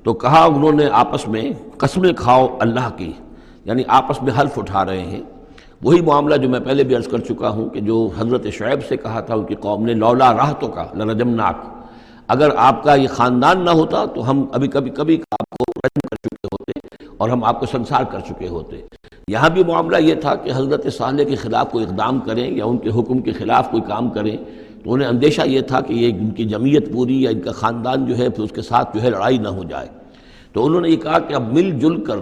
[SPEAKER 2] تو کہا انہوں نے آپس میں قسمیں کھاؤ اللہ کی، یعنی آپس میں حلف اٹھا رہے ہیں۔ وہی معاملہ جو میں پہلے بھی عرض کر چکا ہوں کہ جو حضرت شعیب سے کہا تھا ان کی قوم نے، لولا رہتک لرجمناک، اگر آپ کا یہ خاندان نہ ہوتا تو ہم ابھی کبھی آپ کو رجم کر چکے ہوتے اور ہم آپ کو سنسار کر چکے ہوتے۔ یہاں بھی معاملہ یہ تھا کہ حضرت صالح کے خلاف کوئی اقدام کریں یا ان کے حکم کے خلاف کوئی کام کریں تو انہیں اندیشہ یہ تھا کہ یہ ان کی جمعیت پوری یا ان کا خاندان جو ہے پھر اس کے ساتھ جو ہے لڑائی نہ ہو جائے۔ تو انہوں نے یہ کہا کہ اب مل جل کر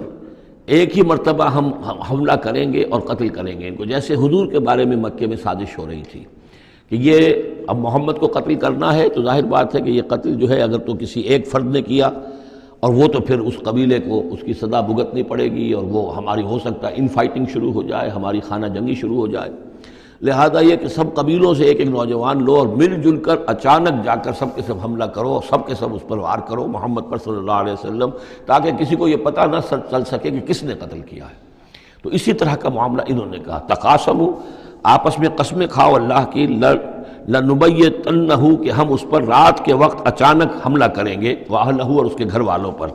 [SPEAKER 2] ایک ہی مرتبہ ہم حملہ کریں گے اور قتل کریں گے ان کو، جیسے حضور کے بارے میں مکے میں سازش ہو رہی تھی کہ یہ اب محمد کو قتل کرنا ہے، تو ظاہر بات ہے کہ یہ قتل جو ہے اگر تو کسی ایک فرد نے کیا اور وہ تو پھر اس قبیلے کو اس کی سزا بھگتنی پڑے گی، اور وہ ہماری ہو سکتا ہے ان فائٹنگ شروع ہو جائے، ہماری خانہ جنگی شروع ہو جائے۔ لہذا یہ کہ سب قبیلوں سے ایک ایک نوجوان لو اور مل جل کر اچانک جا کر سب کے سب حملہ کرو، اور سب کے سب اس پر وار کرو محمد پر صلی اللہ علیہ وسلم، تاکہ کسی کو یہ پتہ نہ چل سکے کہ کس نے قتل کیا ہے۔ تو اسی طرح کا معاملہ انہوں نے کہا، تقاسموا، آپس میں قسمیں کھاؤ اللہ کی، لنبیتنہ، کہ ہم اس پر رات کے وقت اچانک حملہ کریں گے، واہلہ، اور اس کے گھر والوں پر،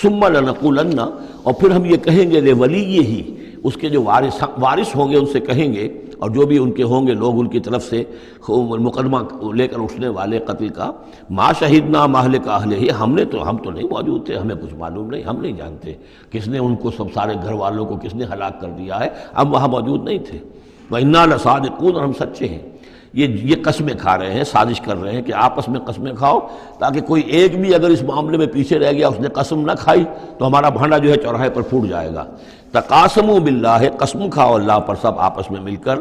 [SPEAKER 2] ثم لنقولن، اور پھر ہم یہ کہیں گے لولیہ، اس کے جو وارث ہوں گے ان سے کہیں گے، اور جو بھی ان کے ہوں گے لوگ ان کی طرف سے مقدمہ لے کر اٹھنے والے قتل کا، ما شہدنا مہلک اہلہ، ہم تو نہیں موجود تھے، ہمیں کچھ معلوم نہیں، ہم نہیں جانتے کس نے ان کو سب سارے گھر والوں کو کس نے ہلاک کر دیا ہے، ہم وہاں موجود نہیں تھے۔ وَإِنَّا لَصَادِقُونَ، اور ہم سچے ہیں۔ یہ قسمیں کھا رہے ہیں، سازش کر رہے ہیں کہ آپس میں قسمیں کھاؤ تاکہ کوئی ایک بھی اگر اس معاملے میں پیچھے رہ گیا، اس نے قسم نہ کھائی تو ہمارا بھانڈا جو ہے چوراہے پر پھوٹ جائے گا۔ تقاسموا باللہ، قسم کھاؤ اللہ پر سب آپس میں مل کر،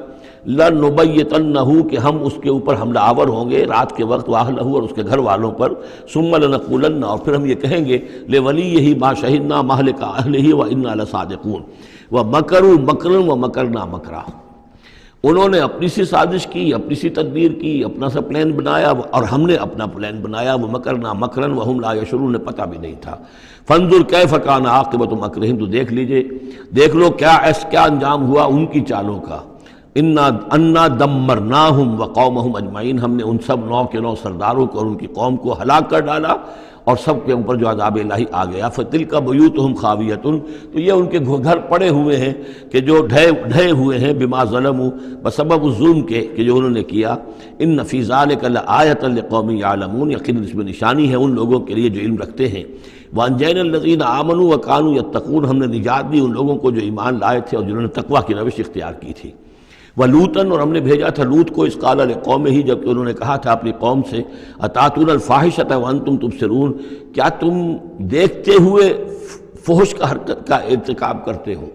[SPEAKER 2] لنبیتنہ، کہ ہم اس کے اوپر حملہ آور ہوں گے رات کے وقت، واہلہ، اور اس کے گھر والوں پر، ثم لنقولن، اور پھر ہم یہ کہیں گے لولیہ ما شہدنا مہلک اہلہ وإنا لصادقون، ومکروا مکرا ومکرنا مکرا، انہوں نے اپنی سی سازش کی، اپنی سی تدبیر کی، اپنا سا پلان بنایا، اور ہم نے اپنا پلان بنایا، وہ مکرنا مکرن وہم لا یشعرون، پتہ بھی نہیں تھا۔ فانظر کیف کان عاقبۃ مکرہم، تو دیکھ لو کیا انجام ہوا ان کی چالوں کا۔ انا دمرناہم وقومہم اجمعین، ہم نے ان سب 9 کے 9 سرداروں کو اور ان کی قوم کو ہلاک کر ڈالا، اور سب کے اوپر جو عذاب الہی آ گیا۔ فتلک بیوتہم خاویۃ، تو یہ ان کے گھر پڑے ہوئے ہیں کہ جو ڈھے ہوئے ہیں، بما ظلموا، بسبب الظلم کے کہ جو انہوں نے کیا۔ ان فی ذلک لآیۃ لقوم یعلمون، یقیناً اس میں نشانی ہے ان لوگوں کے لیے جو علم رکھتے ہیں۔ وانجینا الذین آمنوا وکانوا یتقون، ہم نے نجات دی ان لوگوں کو جو ایمان لائے تھے اور جنہوں نے تقویٰ کی روش اختیار کی تھی۔ وَلُوطًا، اور ہم نے بھیجا تھا لوط کو، اذ قال لقومہ، جبکہ انہوں نے کہا تھا اپنی قوم سے، اتاتون الفاحشۃ وانتم تبصرون، کیا تم دیکھتے ہوئے فحش کا حرکت کا ارتکاب کرتے ہو،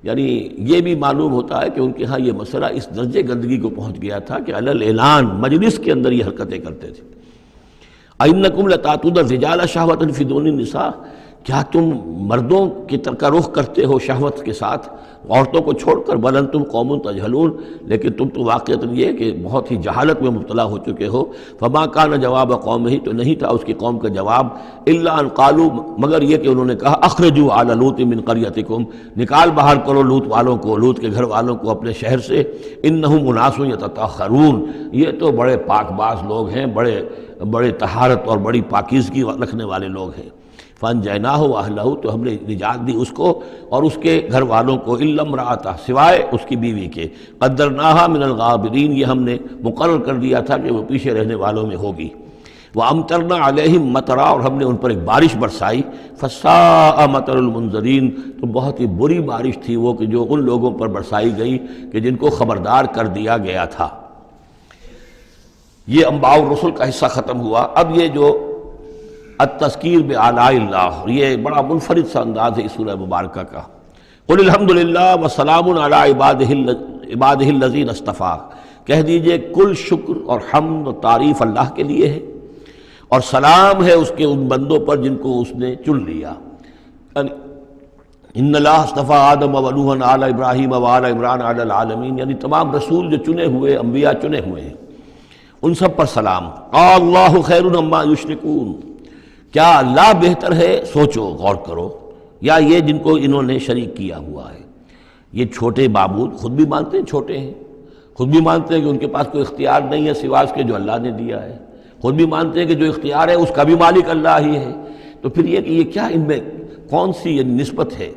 [SPEAKER 2] یعنی یہ بھی معلوم ہوتا ہے کہ ان کے ہاں یہ مسئلہ اس درجے گندگی کو پہنچ گیا تھا کہ علی الاعلان مجلس کے اندر یہ حرکتیں کرتے تھے۔ اَإِنَّكُمْ لَتَأْتُونَ الرِّجَالَ شَهْوَةً فِي دُونِ النِّسَاءِ، کیا تم مردوں کی طرف کا رخ کرتے ہو شہوت کے ساتھ عورتوں کو چھوڑ کر؟ بل انتم قوم تجہلون، لیکن تم تو واقعتاً یہ کہ بہت ہی جہالت میں مبتلا ہو چکے ہو۔ فما کان جواب قومہ، تو نہیں تھا اس کی قوم کا جواب، الا ان قالوا، مگر یہ کہ انہوں نے کہا اخرجوا آل لوط من قریتکم، نکال باہر کرو لوط والوں کو، لوط کے گھر والوں کو اپنے شہر سے، انہم اناس یتطہرون، یہ تو بڑے پاک باز لوگ ہیں، بڑے طہارت اور بڑی پاکیزگی رکھنے والے لوگ ہیں۔ فانجیناہ واہلہ، تو ہم نے نجات دی اس کو اور اس کے گھر والوں کو، الا امرأتہ، سوائے اس کی بیوی کے، قدرناہا من الغابرین، یہ ہم نے مقرر کر دیا تھا کہ وہ پیچھے رہنے والوں میں ہوگی۔ وَأَمْطَرْنَا عَلَيْهِمْ مَطَرًا، اور ہم نے ان پر ایک بارش برسائی، فَسَاءَ مَطَرُ الْمُنذَرِينَ، تو بہت ہی بری بارش تھی وہ کہ جو ان لوگوں پر برسائی گئی کہ جن کو خبردار کر دیا گیا تھا۔ یہ انباء الرسل کا حصہ ختم ہوا۔ اب یہ جو التذکیر بآلاء اللہ، یہ بڑا منفرد سا انداز ہے اس سورہ مبارکہ کا۔ قل الحمد للہ وسلام علی عبادہ الذین اصطفیٰ، کہہ دیجئے کل شکر اور حمد و تعریف اللہ کے لیے ہے، اور سلام ہے اس کے ان بندوں پر جن کو اس نے چن لیا۔ ان اللہ اصطفیٰ آدم و نوحا علی ابراہیم و علی عمران علی العالمین، یعنی تمام رسول جو چنے ہوئے، انبیاء چنے ہوئے ہیں، ان سب پر سلام۔ اللہ خیر عما یشرکون، کیا اللہ بہتر ہے، سوچو غور کرو، یا یہ جن کو انہوں نے شریک کیا ہوا ہے۔ یہ چھوٹے معبود خود بھی مانتے ہیں چھوٹے ہیں، خود بھی مانتے ہیں کہ ان کے پاس کوئی اختیار نہیں ہے سوائے اس کے جو اللہ نے دیا ہے، خود بھی مانتے ہیں کہ جو اختیار ہے اس کا بھی مالک اللہ ہی ہے۔ تو پھر یہ کہ یہ کیا ان میں کون سی یہ نسبت ہے؟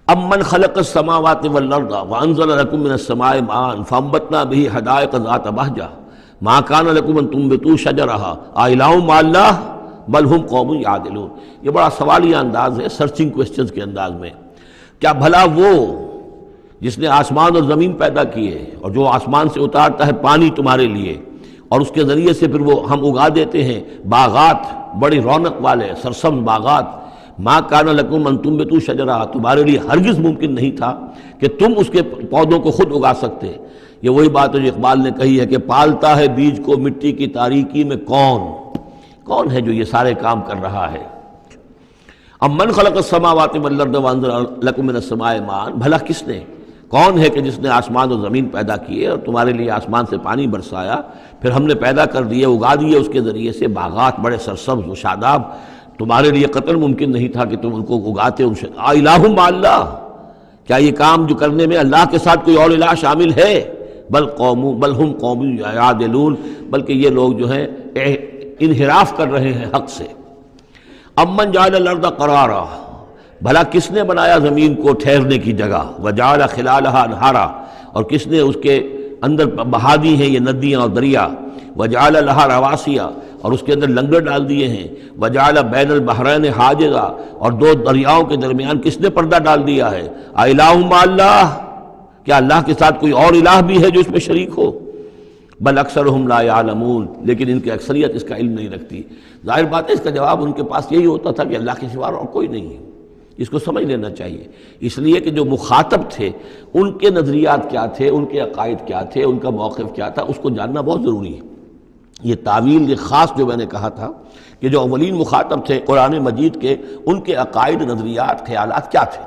[SPEAKER 2] امن خلق السماوات والارض وانزل لكم من السماء ماء فانبتنا به حدائق ذات بہجہ ما كان لكم ان تنبتوا شجرها اإله مع الله بل هم قوم یعدلون۔ یہ بڑا سوالیہ انداز ہے، سرچنگ کوسچنز کے انداز میں۔ کیا بھلا وہ جس نے آسمان اور زمین پیدا کیے اور جو آسمان سے اتارتا ہے پانی تمہارے لیے، اور اس کے ذریعے سے پھر وہ ہم اگا دیتے ہیں باغات، بڑی رونق والے سرسبز باغات، ما کان لکم ان تنبتوا شجرہ، تمہارے لیے ہرگز ممکن نہیں تھا کہ تم اس کے پودوں کو خود اگا سکتے۔ یہ وہی بات ہے جو اقبال نے کہی ہے کہ پالتا ہے بیج کو مٹی کی تاریکی میں کون ہے جو یہ سارے کام کر رہا ہے؟ امن خلق السماوات والارض وانزل لكم من السماء ماء، بھلا کس نے، کون ہے کہ جس نے آسمان اور زمین پیدا کیے اور تمہارے لیے آسمان سے پانی برسایا، پھر ہم نے پیدا کر دیے، اگا دیے اس کے ذریعے سے باغات بڑے سرسبز و شاداب، تمہارے لیے قطعاً ممکن نہیں تھا کہ تم ان کو اگاتے۔ الہ مع اللہ، کیا یہ کام جو کرنے میں اللہ کے ساتھ کوئی اور الہ شامل ہے؟ بل ہم قوم یعدلون، بلکہ یہ لوگ جو ہیں انحراف کر رہے ہیں حق سے۔ امن جعل الارض قرارا، بھلا کس نے بنایا زمین کو ٹھہرنے کی جگہ، وجعل خلالها انہارا، اور کس نے اس کے اندر بہا دی ہیں یہ ندیاں اور دریا، وجعل لها رواسیا، اور اس کے اندر لنگر ڈال دیے ہیں، وجعل بین البحرین حاجزا، اور دو دریاؤں کے درمیان کس نے پردہ ڈال دیا ہے؟ الہ مع اللہ، کیا اللہ کے ساتھ کوئی اور الہ بھی ہے جو اس میں شریک ہو؟ بل اکثرہم لا یعلمون، لیکن ان کی اکثریت اس کا علم نہیں رکھتی۔ ظاہر بات ہے اس کا جواب ان کے پاس یہی ہوتا تھا کہ اللہ کے سوا اور کوئی نہیں ہے، اس کو سمجھ لینا چاہیے۔ اس لیے کہ جو مخاطب تھے ان کے نظریات کیا تھے، ان کے عقائد کیا تھے، ان کا موقف کیا تھا، اس کو جاننا بہت ضروری ہے۔ یہ تعویل یہ خاص جو میں نے کہا تھا کہ جو اولین مخاطب تھے قرآن مجید کے، ان کے عقائد، نظریات، خیالات کیا تھے؟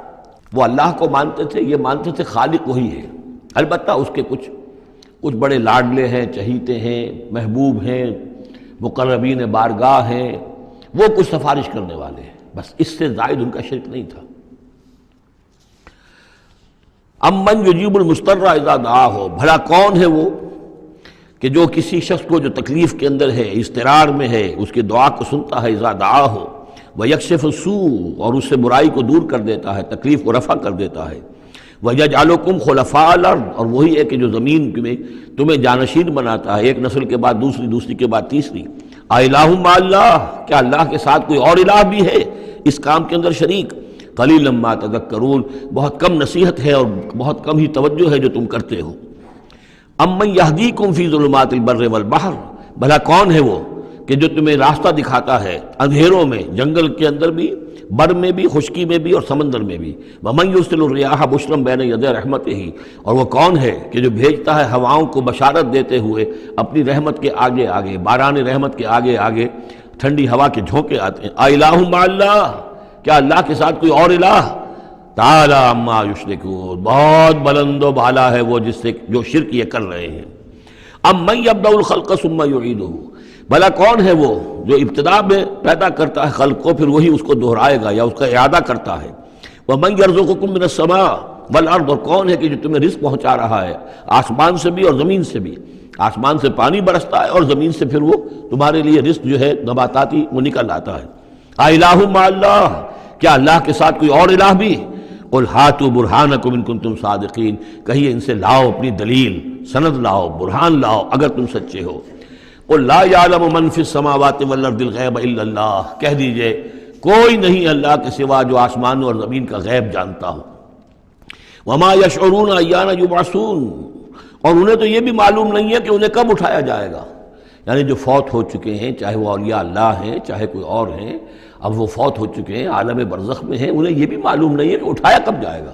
[SPEAKER 2] وہ اللہ کو مانتے تھے، یہ مانتے تھے خالق وہی ہے، البتہ اس کے کچھ بڑے لاڈلے ہیں، چہیتے ہیں، محبوب ہیں، مقربین بارگاہ ہیں، وہ کچھ سفارش کرنے والے ہیں، بس اس سے زائد ان کا شرک نہیں تھا۔ امن یجیب المضطر اذا دعاہ، بھلا کون ہے وہ کہ جو کسی شخص کو جو تکلیف کے اندر ہے، اضطرار میں ہے، اس کی دعا کو سنتا ہے، اذا دعاہ ویکشف السوء، اور اس سے برائی کو دور کر دیتا ہے، تکلیف کو رفع کر دیتا ہے، وَيَجْعَلُكُمْ خُلَفَاءَ الْأَرْضِ، اور وہی ہے کہ جو زمین میں تمہیں جانشین بناتا ہے، ایک نسل کے بعد دوسری، دوسری کے بعد تیسری۔ اِلَٰهٌ مَّعَ اللَّهِ، کیا اللہ کے ساتھ کوئی اور الہ بھی ہے اس کام کے اندر شریک؟ قَلِيلًا مَّا تَذَكَّرُونَ، بہت کم نصیحت ہے اور بہت کم ہی توجہ ہے جو تم کرتے ہو۔ اَمَّن يَهْدِيكُمْ فِي ظُلُمَاتِ الْبَرِّ وَالْبَحْرِ، بھلا کون ہے وہ کہ جو تمہیں راستہ دکھاتا ہے اندھیروں میں، جنگل کے اندر بھی، بر میں بھی، خشکی میں بھی اور سمندر میں بھی۔ وَمَن يُرْسِلُ الرِّيَاحَ بُشْرًا بَيْنَ يَدَيْ رَحْمَتِهِ، اور وہ کون ہے کہ جو بھیجتا ہے ہواؤں کو بشارت دیتے ہوئے اپنی رحمت کے آگے آگے، باران رحمت کے آگے آگے ٹھنڈی ہوا کے جھونکے آتے ہیں۔ اَإِلَٰهٌ مَّعَ اللَّهِ، کیا اللہ کے ساتھ کوئی اور الہ؟ تعالیٰ عما یشرکون، بہت بلند و بالا ہے وہ جس سے جو شرک یہ کر رہے ہیں۔ امن یبدأ الخلق ثم یعیدہ، بھلا کون ہے وہ جو ابتدا میں پیدا کرتا ہے خلق کو پھر وہی اس کو دہرائے گا یا اس کا اعادہ کرتا ہے۔ ومن یرزقکم من السماء والارض، اور کون ہے کہ جو تمہیں رزق پہنچا رہا ہے آسمان سے بھی اور زمین سے بھی، آسمان سے پانی برستا ہے اور زمین سے پھر وہ تمہارے لیے رزق جو ہے نباتاتی وہ نکل آتا ہے۔ اِلٰہٌ مع اللہ، کیا اللہ کے ساتھ کوئی اور الہ بھی؟ قل ہاتوا برہانکم ان کنتم صادقین، کہیے ان سے لاؤ اپنی دلیل، سند لاؤ، برہان لاؤ اگر تم سچے ہو۔ قل لا یعلم من فی السماوات والارض الغیب الا اللہ، کہہ دیجئے کوئی نہیں اللہ کے سوا جو آسمان اور زمین کا غیب جانتا ہو۔ وما یشعرون ایان یبعثون، اور انہیں تو یہ بھی معلوم نہیں ہے کہ انہیں کب اٹھایا جائے گا۔ یعنی جو فوت ہو چکے ہیں، چاہے وہ اولیاء اللہ ہیں چاہے کوئی اور ہیں، اب وہ فوت ہو چکے ہیں، عالم برزخ میں ہیں، انہیں یہ بھی معلوم نہیں ہے کہ اٹھایا کب جائے گا۔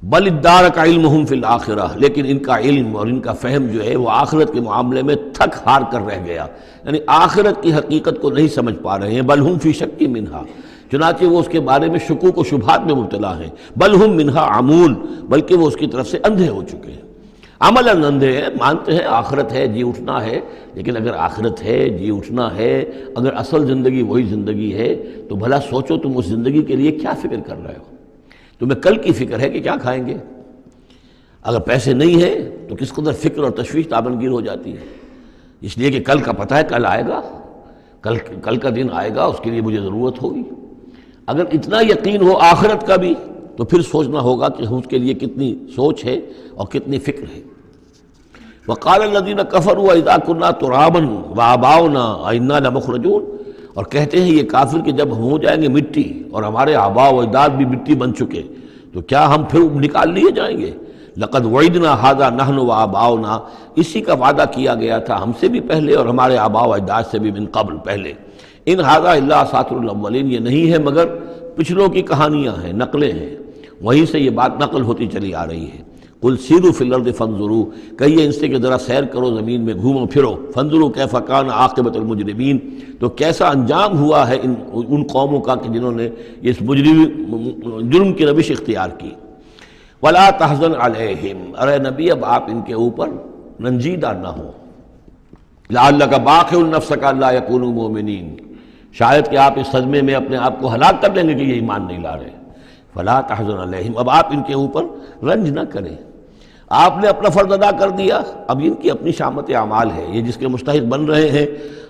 [SPEAKER 2] بل ادارک علمہم فی الآخرہ، لیکن ان کا علم اور ان کا فہم جو ہے وہ آخرت کے معاملے میں تھک ہار کر رہ گیا، یعنی آخرت کی حقیقت کو نہیں سمجھ پا رہے ہیں۔ بل ہم فی شک منہا، چنانچہ وہ اس کے بارے میں شکوک و شبہات میں مبتلا ہیں۔ بل ہم منہا عمون، بلکہ وہ اس کی طرف سے اندھے ہو چکے ہیں، عملاً اندھے ہیں، مانتے ہیں آخرت ہے، جی اٹھنا ہے، لیکن اگر آخرت ہے، جی اٹھنا ہے، اگر اصل زندگی وہی زندگی ہے تو بھلا سوچو تم اس زندگی کے لیے کیا فکر کر رہے ہو؟ تمہیں کل کی فکر ہے کہ کیا کھائیں گے؟ اگر پیسے نہیں ہیں تو کس قدر فکر اور تشویش تابنگیر ہو جاتی ہے، اس لیے کہ کل کا پتہ ہے کل آئے گا، کل کا دن آئے گا، اس کے لیے مجھے ضرورت ہوگی۔ اگر اتنا یقین ہو آخرت کا بھی تو پھر سوچنا ہوگا کہ اس کے لیے کتنی سوچ ہے اور کتنی فکر ہے۔ وقال الذين كفروا اذا كنا ترابا وآباؤنا أئنا لمخرجون، اور کہتے ہیں یہ کافر کہ جب ہم ہو جائیں گے مٹی اور ہمارے آباء و اجداد بھی مٹی بن چکے تو کیا ہم پھر نکال لیے جائیں گے؟ لقد وعدنا هذا نحن وآباؤنا، اسی کا وعدہ کیا گیا تھا ہم سے بھی پہلے اور ہمارے آباء و اجداد سے بھی من قبل پہلے۔ ان هذا الا اساطیر الاولین، یہ نہیں ہے مگر پچھلوں کی کہانیاں ہیں، نقلیں ہیں، وہیں سے یہ بات نقل ہوتی چلی آ رہی ہے۔ قل سیروا فی الارض فانظروا، کہیے ان سے کہ ذرا سیر کرو زمین میں، گھومو پھرو، فانظروا کیف کان عاقبۃ المجرمین، تو کیسا انجام ہوا ہے ان قوموں کا کہ جنہوں نے اس جرم کی روش اختیار کی۔ ولا تحزن علیہم، ارے نبی اب آپ ان کے اوپر رنجیدہ نہ ہو۔ لعلک باخع نفسک الا یکونوا مؤمنین، شاید کہ آپ اس صدمے میں اپنے آپ کو ہلاک کر لیں گے کہ یہ ایمان نہیں لا رہے۔ فلا تحزن علیہم، اب آپ ان کے اوپر رنج نہ کریں، آپ نے اپنا فرض ادا کر دیا، اب ان کی اپنی شامت اعمال ہے، یہ جس کے مستحق بن رہے ہیں،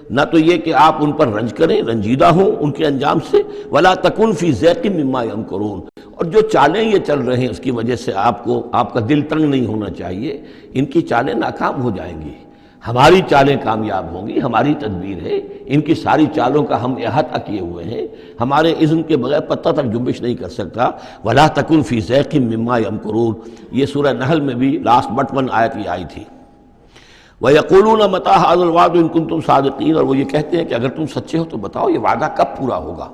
[SPEAKER 2] نہ تو یہ کہ آپ ان پر رنج کریں، رنجیدہ ہوں ان کے انجام سے۔ ولا تکن فی ضیق مما یمکرون، اور جو چالیں یہ چل رہے ہیں اس کی وجہ سے آپ کا دل تنگ نہیں ہونا چاہیے، ان کی چالیں ناکام ہو جائیں گی، ہماری چالیں کامیاب ہوں گی، ہماری تدبیر ہے، ان کی ساری چالوں کا ہم احاطہ کیے ہوئے ہیں، ہمارے اذن کے بغیر پتہ تک جنبش نہیں کر سکتا۔ ولا تکن فی ضیق مما یمکرون، یہ سورہ نحل میں بھی لاسٹ بٹ 1 آیت یہ آئی تھی۔ وَيَقُولُونَ مَتَىٰ هَٰذَا الْوَعْدُ إِن كُنتُمْ صَادِقِينَ، اور وہ یہ کہتے ہیں کہ اگر تم سچے ہو تو بتاؤ یہ وعدہ کب پورا ہوگا،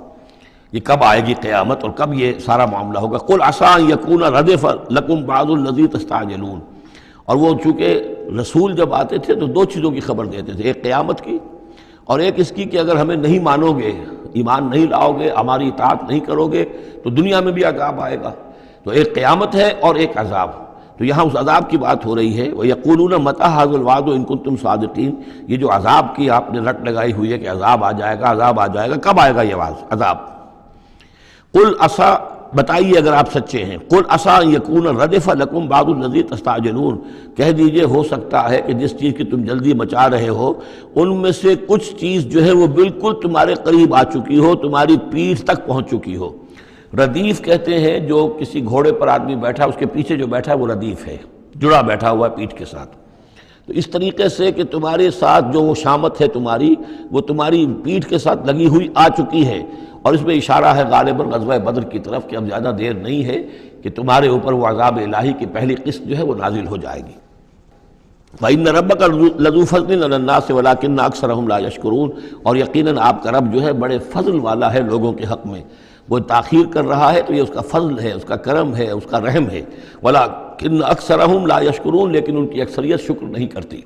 [SPEAKER 2] یہ کب آئے گی قیامت اور کب یہ سارا معاملہ ہوگا۔ قُلْ عَسَىٰ أَن يَكُونَ رَدِفَ لَكُمْ بَعْضُ الَّذِي تَسْتَعْجِلُونَ، اور وہ چونکہ رسول جب آتے تھے تو 2 چیزوں کی خبر دیتے تھے، ایک قیامت کی اور ایک اس کی کہ اگر ہمیں نہیں مانو گے، ایمان نہیں لاؤ گے، ہماری اطاعت نہیں کرو گے تو دنیا میں بھی عذاب آئے گا۔ تو ایک قیامت ہے اور ایک عذاب، تو یہاں اس عذاب کی بات ہو رہی ہے۔ وَيَقُولُونَ مَتَىٰ هَٰذَا الْوَعْدُ إِن كُنتُمْ صَادِقِينَ، یہ جو عذاب کی آپ نے رٹ لگائی ہوئی ہے کہ عذاب آ جائے گا، عذاب آ جائے گا، کب آئے گا یہ عذاب؟ قُلْ عَسَىٰ، بتائیے اگر آپ سچے ہیں، قُلْ عَسَىٰ أَن يَكُونَ رَدِفَ لَكُمْ بَعْضُ الَّذِي تَسْتَعْجِلُونَ، کہہ دیجئے ہو سکتا ہے کہ جس چیز کی تم جلدی مچا رہے ہو ان میں سے کچھ چیز جو ہے وہ بالکل تمہارے قریب آ چکی ہو، تمہاری پیٹھ تک پہنچ چکی ہو۔ ردیف کہتے ہیں جو کسی گھوڑے پر آدمی بیٹھا اس کے پیچھے جو بیٹھا ہے وہ ردیف ہے، جڑا بیٹھا ہوا ہے پیٹھ کے ساتھ۔ تو اس طریقے سے کہ تمہارے ساتھ جو وہ شامت ہے تمہاری، وہ تمہاری پیٹھ کے ساتھ لگی ہوئی آ چکی ہے، اور اس میں اشارہ ہے غالباً غزوہ بدر کی طرف کہ اب زیادہ دیر نہیں ہے کہ تمہارے اوپر وہ عذاب الہی کی پہلی قسط جو ہے وہ نازل ہو جائے گی۔ وَإِنَّ رَبَّكَ لَذُو فَضْلٍ عَلَى النَّاسِ وَلَٰكِنَّ أَكْثَرَهُمْ لَا يَشْكُرُونَ، اور یقیناً آپ کا رب جو ہے بڑے فضل والا ہے لوگوں کے حق میں، وہ تاخیر کر رہا ہے تو یہ اس کا فضل ہے، اس کا کرم ہے، اس کا رحم ہے، وَلَٰكِنَّ أَكْثَرَهُمْ لَا يَشْكُرُونَ، لیکن ان کی اکثریت شکر نہیں کرتی۔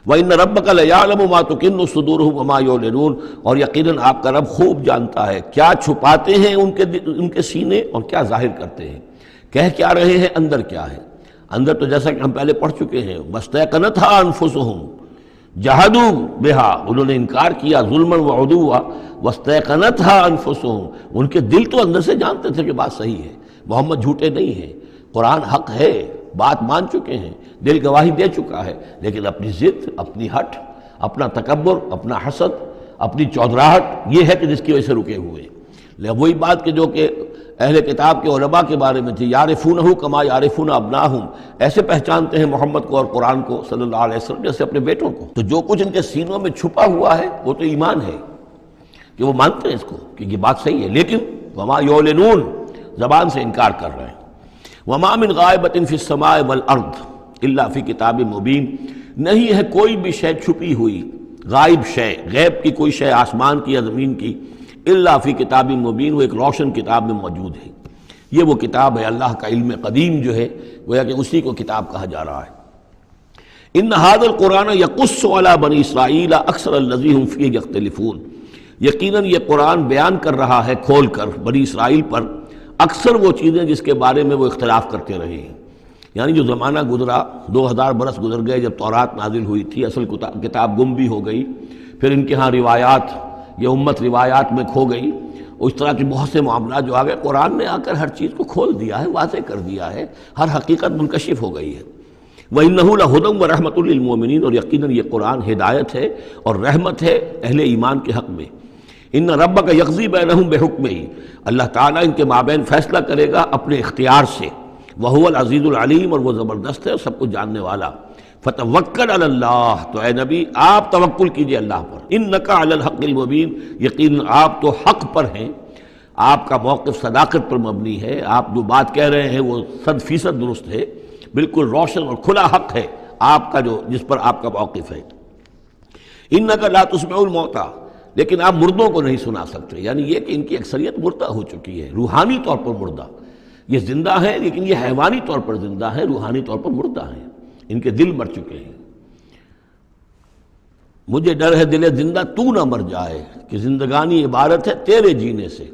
[SPEAKER 2] وَإِنَّ رَبَّكَ لَيَعْلَمُ مَا تُكِنُّ صُدُورُهُمْ وَمَا يُعْلِنُونَ، اور یقیناً آپ کا رب خوب جانتا ہے کیا چھپاتے ہیں ان کے سینے اور کیا ظاہر کرتے ہیں، کہہ کیا رہے ہیں، اندر کیا ہے۔ اندر تو جیسا کہ ہم پہلے پڑھ چکے ہیں، وَاسْتَيْقَنَتْهَا أَنفُسُهُمْ جَحَدُوا بِهَا، انہوں نے انکار کیا ظلمًا وعدوا، وَاسْتَيْقَنَتْهَا أَنفُسُهُمْ، ان کے دل تو اندر سے جانتے تھے کہ بات صحیح ہے، محمد جھوٹے نہیں ہیں، قرآن حق ہے، بات مان چکے ہیں، دل گواہی دے چکا ہے، لیکن اپنی ضد، اپنی ہٹ، اپنا تکبر، اپنا حسد، اپنی چودراہٹ، یہ ہے کہ جس کی وجہ سے رکے ہوئے۔ وہی بات کہ جو کہ اہل کتاب کے علماء کے بارے میں تھی، یعرفونہ کما یعرفون ابناہم، ایسے پہچانتے ہیں محمد کو اور قرآن کو صلی اللہ علیہ وسلم جیسے اپنے بیٹوں کو۔ تو جو کچھ ان کے سینوں میں چھپا ہوا ہے وہ تو ایمان ہے کہ وہ مانتے ہیں اس کو کہ یہ بات صحیح ہے، لیکن وما یعلنون، زبان سے انکار کر رہے ہیں۔ وما من غائبۃ فی السماء والارض الا فی کتاب مبین، نہیں ہے کوئی بھی شے چھپی ہوئی، غائب شے، غیب کی کوئی شے آسمان کی یا زمین کی، الا فی کتاب مبین، وہ ایک روشن کتاب میں موجود ہے۔ یہ وہ کتاب ہے، اللہ کا علم قدیم جو ہے، گویا کہ اسی کو کتاب کہا جا رہا ہے۔ ان ھذا القرآن یقص علی بنی اسرائیل اکثر الذی ھم فیہ یختلفون، یقیناً یہ قرآن بیان کر رہا ہے کھول کر بنی اسرائیل پر اکثر وہ چیزیں جس کے بارے میں وہ اختلاف کرتے رہے ہیں۔ یعنی جو زمانہ گزرا، 2000 برس گزر گئے جب تورات نازل ہوئی تھی، اصل کتاب گم بھی ہو گئی، پھر ان کے ہاں روایات، یہ امت روایات میں کھو گئی، اس طرح کے بہت سے معاملات جو آ گئے، قرآن نے آ کر ہر چیز کو کھول دیا ہے، واضح کر دیا ہے، ہر حقیقت منکشف ہو گئی ہے۔ وَإِنَّهُ لَهُدًى وَرَحْمَةٌ لِّلْمُؤْمِنِينَ، اور یقیناً یہ قرآن ہدایت ہے اور رحمت ہے اہل ایمان کے حق میں۔ ان ربک یقضی بینہم بحکمہ، اللہ تعالیٰ ان کے مابین فیصلہ کرے گا اپنے اختیار سے، وہو العزیز العلیم، اور وہ زبردست ہے اور سب کچھ جاننے والا۔ فتوکل علی اللہ، تو اے نبی آپ توکل کیجئے اللہ پر، انک علی الحق المبین، یقیناً آپ تو حق پر ہیں، آپ کا موقف صداقت پر مبنی ہے، آپ جو بات کہہ رہے ہیں وہ 100% درست ہے، بالکل روشن اور کھلا حق ہے آپ کا، جو جس پر آپ کا موقف ہے۔ انک لا تسمع الموتى، لیکن آپ مردوں کو نہیں سنا سکتے، یعنی یہ کہ ان کی اکثریت مردہ ہو چکی ہے، روحانی طور پر مردہ، یہ زندہ ہے لیکن یہ حیوانی طور پر زندہ ہے، روحانی طور پر مردہ ہیں، ان کے دل مر چکے ہیں۔ مجھے ڈر ہے دل زندہ تو نہ مر جائے، کہ زندگانی عبارت ہے تیرے جینے سے۔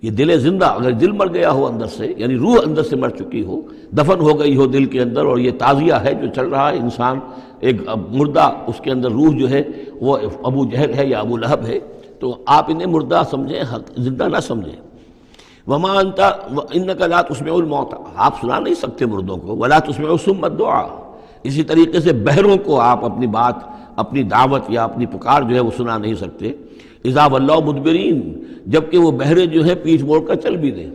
[SPEAKER 2] یہ دل زندہ، اگر دل مر گیا ہو اندر سے، یعنی روح اندر سے مر چکی ہو، دفن ہو گئی ہو دل کے اندر، اور یہ تعزیہ ہے جو چل رہا ہے، انسان ایک مردہ، اس کے اندر روح جو ہے وہ ابو جہل ہے یا ابو لہب ہے، تو آپ انہیں مردہ سمجھیں، زندہ نہ سمجھیں۔ وما انت انک لا تسمع الموتى، آپ سنا نہیں سکتے مردوں کو، ولا تسمع الصم الدعاء، اسی طریقے سے بہروں کو آپ اپنی بات، اپنی دعوت یا اپنی پکار جو ہے وہ سنا نہیں سکتے۔ اذا ولوا مدبرین، جبکہ وہ بہرے جو ہے پیٹھ موڑ کر چل بھی دیں۔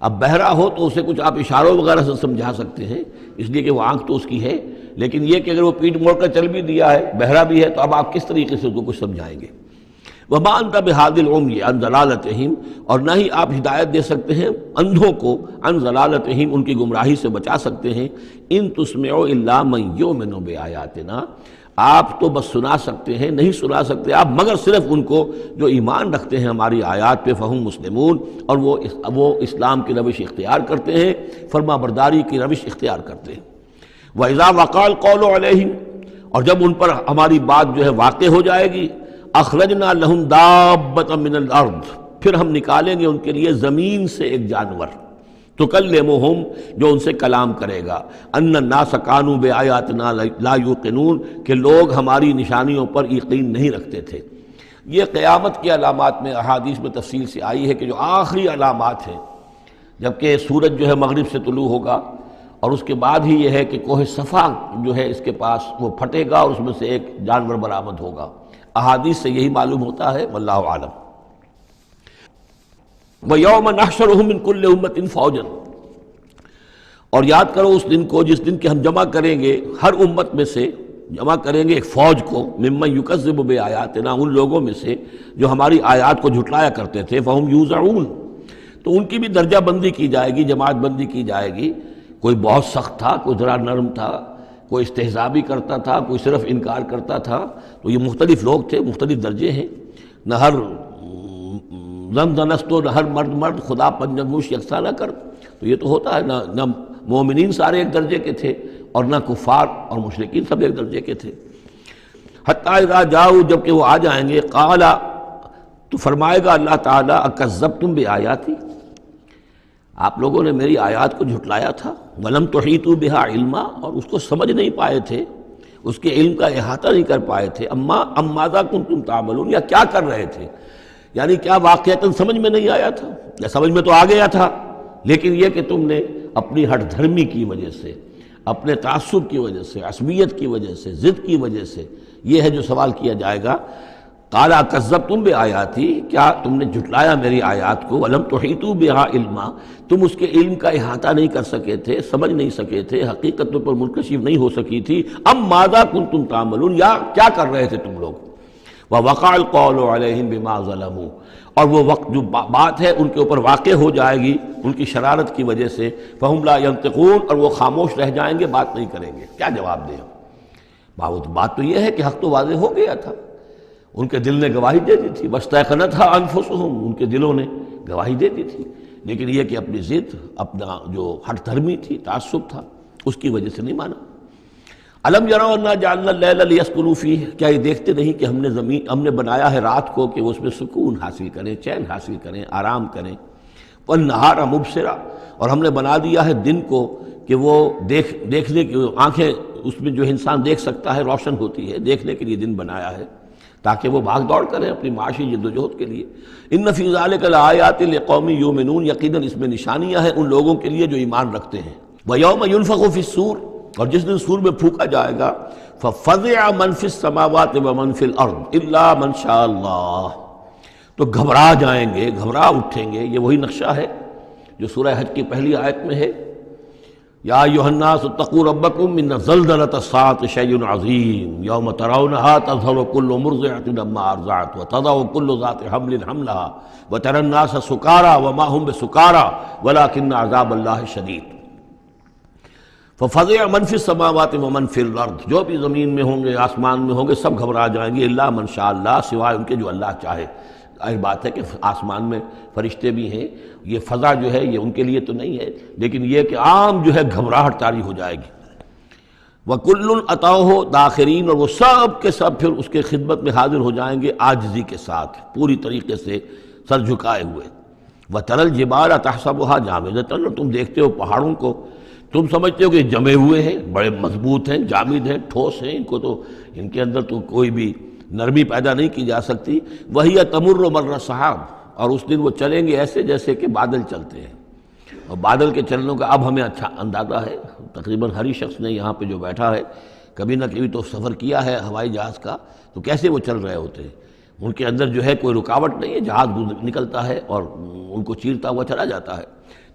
[SPEAKER 2] اب بہرا ہو تو اسے کچھ آپ اشاروں وغیرہ سے سمجھا سکتے ہیں، اس لیے کہ وہ آنکھ تو اس کی ہے، لیکن یہ کہ اگر وہ پیٹھ موڑ کر چل بھی دیا ہے، بہرا بھی ہے، تو اب آپ کس طریقے سے اس کو کچھ سمجھائیں گے۔ وما انت بہادی العمی عن ضلالتہم، اور نہ ہی آپ ہدایت دے سکتے ہیں اندھوں کو، عن ضلالتہم، ان کی گمراہی سے بچا سکتے ہیں۔ ان تسمع الا من یؤمن بآیاتنا، آپ تو بس سنا سکتے ہیں، نہیں سنا سکتے آپ مگر صرف ان کو جو ایمان رکھتے ہیں ہماری آیات پہ، فہم مسلمون، اور وہ اسلام کی روش اختیار کرتے ہیں، فرما برداری کی روش اختیار کرتے ہیں۔ وَإِذَا وَقَعَ الْقَوْلُ عَلَيْهِمْ، اور جب ان پر ہماری بات جو ہے واقع ہو جائے گی، اخرجنا لہم دابۃ من الارض، پھر ہم نکالیں گے ان کے لیے زمین سے ایک جانور، تکلمہم، جو ان سے کلام کرے گا، ان الناس کانوا بآیاتنا لا یوقنون، کہ لوگ ہماری نشانیوں پر یقین نہیں رکھتے تھے۔ یہ قیامت کی علامات میں احادیث میں تفصیل سے آئی ہے کہ جو آخری علامات ہیں، جبکہ سورج جو ہے مغرب سے طلوع ہوگا، اور اس کے بعد ہی یہ ہے کہ کوہ صفا جو ہے اس کے پاس وہ پھٹے گا اور اس میں سے ایک جانور برآمد ہوگا۔ احادیث سے یہی معلوم ہوتا ہے، واللہ عالم۔ وَيَوْمَ نَحْشُرُهُم مِّن كُلِّ أُمَّةٍ فَوْجًا، اور یاد کرو اس دن کو جس دن کہ ہم جمع کریں گے ہر امت میں سے، جمع کریں گے ایک فوج کو، ممن یکذب بآیاتنا، ان لوگوں میں سے جو ہماری آیات کو جھٹلایا کرتے تھے، فہم یوزعون، تو ان کی بھی درجہ بندی کی جائے گی، جماعت بندی کی جائے گی، کوئی بہت سخت تھا، کوئی ذرا نرم تھا، کوئی استہزاء بھی کرتا تھا، کوئی صرف انکار کرتا تھا. تو یہ مختلف لوگ تھے، مختلف درجے ہیں. نہ ہر زن زنستو، نہ ہر مرد خدا پنجنگوش یکساں نہ کر. تو یہ تو ہوتا ہے، نہ مومنین سارے ایک درجے کے تھے اور نہ کفار اور مشرکین سب ایک درجے کے تھے. حتیٰ اذا جاؤ، جب کہ وہ آ جائیں گے، قال، تو فرمائے گا اللہ تعالیٰ، اکذبتم بآیاتی، آپ لوگوں نے میری آیات کو جھٹلایا تھا. ولم تحیطوا بہا علما، اور اس کو سمجھ نہیں پائے تھے، اس کے علم کا احاطہ نہیں کر پائے تھے. ام ماذا کنتم تعملون، یا کیا کر رہے تھے، یعنی کیا واقعتاً سمجھ میں نہیں آیا تھا، یا سمجھ میں تو آ گیا تھا، لیکن یہ کہ تم نے اپنی ہٹ دھرمی کی وجہ سے، اپنے تعصب کی وجہ سے، عصبیت کی وجہ سے، ضد کی وجہ سے، یہ ہے جو سوال کیا جائے گا. قال اکذبتم بآیاتی، کیا تم نے جھٹلایا میری آیات کو. ولم تحیطوا بہا علما، تم اس کے علم کا احاطہ نہیں کر سکے تھے، سمجھ نہیں سکے تھے، حقیقت پر منکشف نہیں ہو سکی تھی. ام ماذا کنتم تعملون، یا کیا کر رہے تھے تم لوگ. ووقع القول علیہم بما ظلموا، اور وہ وقت جو بات ہے ان کے اوپر واقع ہو جائے گی ان کی شرارت کی وجہ سے. فہم لا ینطقون، اور وہ خاموش رہ جائیں گے، بات نہیں کریں گے. کیا جواب دیں؟ بات تو یہ ہے کہ حق تو واضح ہو گیا تھا، ان کے دل نے گواہی دے دی تھی. واستیقنتھا انفسہم، ان کے دلوں نے گواہی دے دی تھی، لیکن یہ کہ اپنی ضد، اپنا جو ہٹ دھرمی تھی، تعصب تھا، اس کی وجہ سے نہیں مانا. الم یروا انا جعلنا اللیل لیسکنوا فیہ، کیا یہ دیکھتے نہیں کہ ہم نے بنایا ہے رات کو کہ وہ اس میں سکون حاصل کریں، چین حاصل کریں، آرام کریں. والنہار مبصرا، اور ہم نے بنا دیا ہے دن کو کہ وہ دیکھنے کی آنکھیں، اس میں جو انسان دیکھ سکتا ہے روشن ہوتی ہے، دیکھنے کے لیے دن بنایا ہے تاکہ وہ بھاگ دوڑ کریں اپنی معاشی جد و جہد کے لیے. ان فی ذلک لآیات لقوم یؤمنون، یقیناً اس میں نشانیاں ہیں ان لوگوں کے لیے جو ایمان رکھتے ہیں. ویوم ینفخ فی الصور، اور جس دن سور میں پھونکا جائے گا، ففزع من فی السماوات ومن فی الارض الا من شاء اللہ، تو گھبرا جائیں گے، گھبرا اٹھیں گے. یہ وہی نقشہ ہے جو سورہ حج کی پہلی آیت میں ہے. یا ایھا الناس اتقوا ربکم ان زلزلۃ الساعۃ شیء عظیم یوم ترونھا تذہل کل مرضعۃ عما ارضعت وتضع کل ذات حمل حملها وتری الناس سکارى وما هم بسکارى ولکن عذاب اللہ شدید. ففزع من فی السماوات ومن فی الارض، جو بھی زمین میں ہوں گے، آسمان میں ہوں گے، سب گھبرا جائیں گے. الا من شاء اللہ، سوائے ان کے جو اللہ چاہے. ظاہر بات ہے کہ آسمان میں فرشتے بھی ہیں، یہ فضا جو ہے یہ ان کے لیے تو نہیں ہے، لیکن یہ کہ عام جو ہے گھبراہٹ طاری ہو جائے گی. وَكُلٌّ أَتَوْهُ دَاخِرِينَ، اور وہ سب کے سب پھر اس کے خدمت میں حاضر ہو جائیں گے عاجزی کے ساتھ، پوری طریقے سے سر جھکائے ہوئے. وَتَرَى الْجِبَالَ تَحْسَبُهَا جَامِدَةً، اور تم دیکھتے ہو پہاڑوں کو، تم سمجھتے ہو کہ جمے ہوئے ہیں، بڑے مضبوط ہیں، جامد ہیں، ٹھوس ہیں، ان کے اندر تو کوئی بھی نرمی پیدا نہیں کی جا سکتی. وَهِيَ تَمُرُّ مَرَّ السَّحَابِ، اور اس دن وہ چلیں گے ایسے جیسے کہ بادل چلتے ہیں. اور بادل کے چلنوں کا اب ہمیں اچھا اندازہ ہے. تقریباً ہر ہی شخص نے یہاں پہ جو بیٹھا ہے کبھی نہ کبھی تو سفر کیا ہے ہوائی جہاز کا، تو کیسے وہ چل رہے ہوتے ہیں. ان کے اندر جو ہے کوئی رکاوٹ نہیں ہے، جہاز نکلتا ہے اور ان کو چیرتا ہوا چلا جاتا ہے.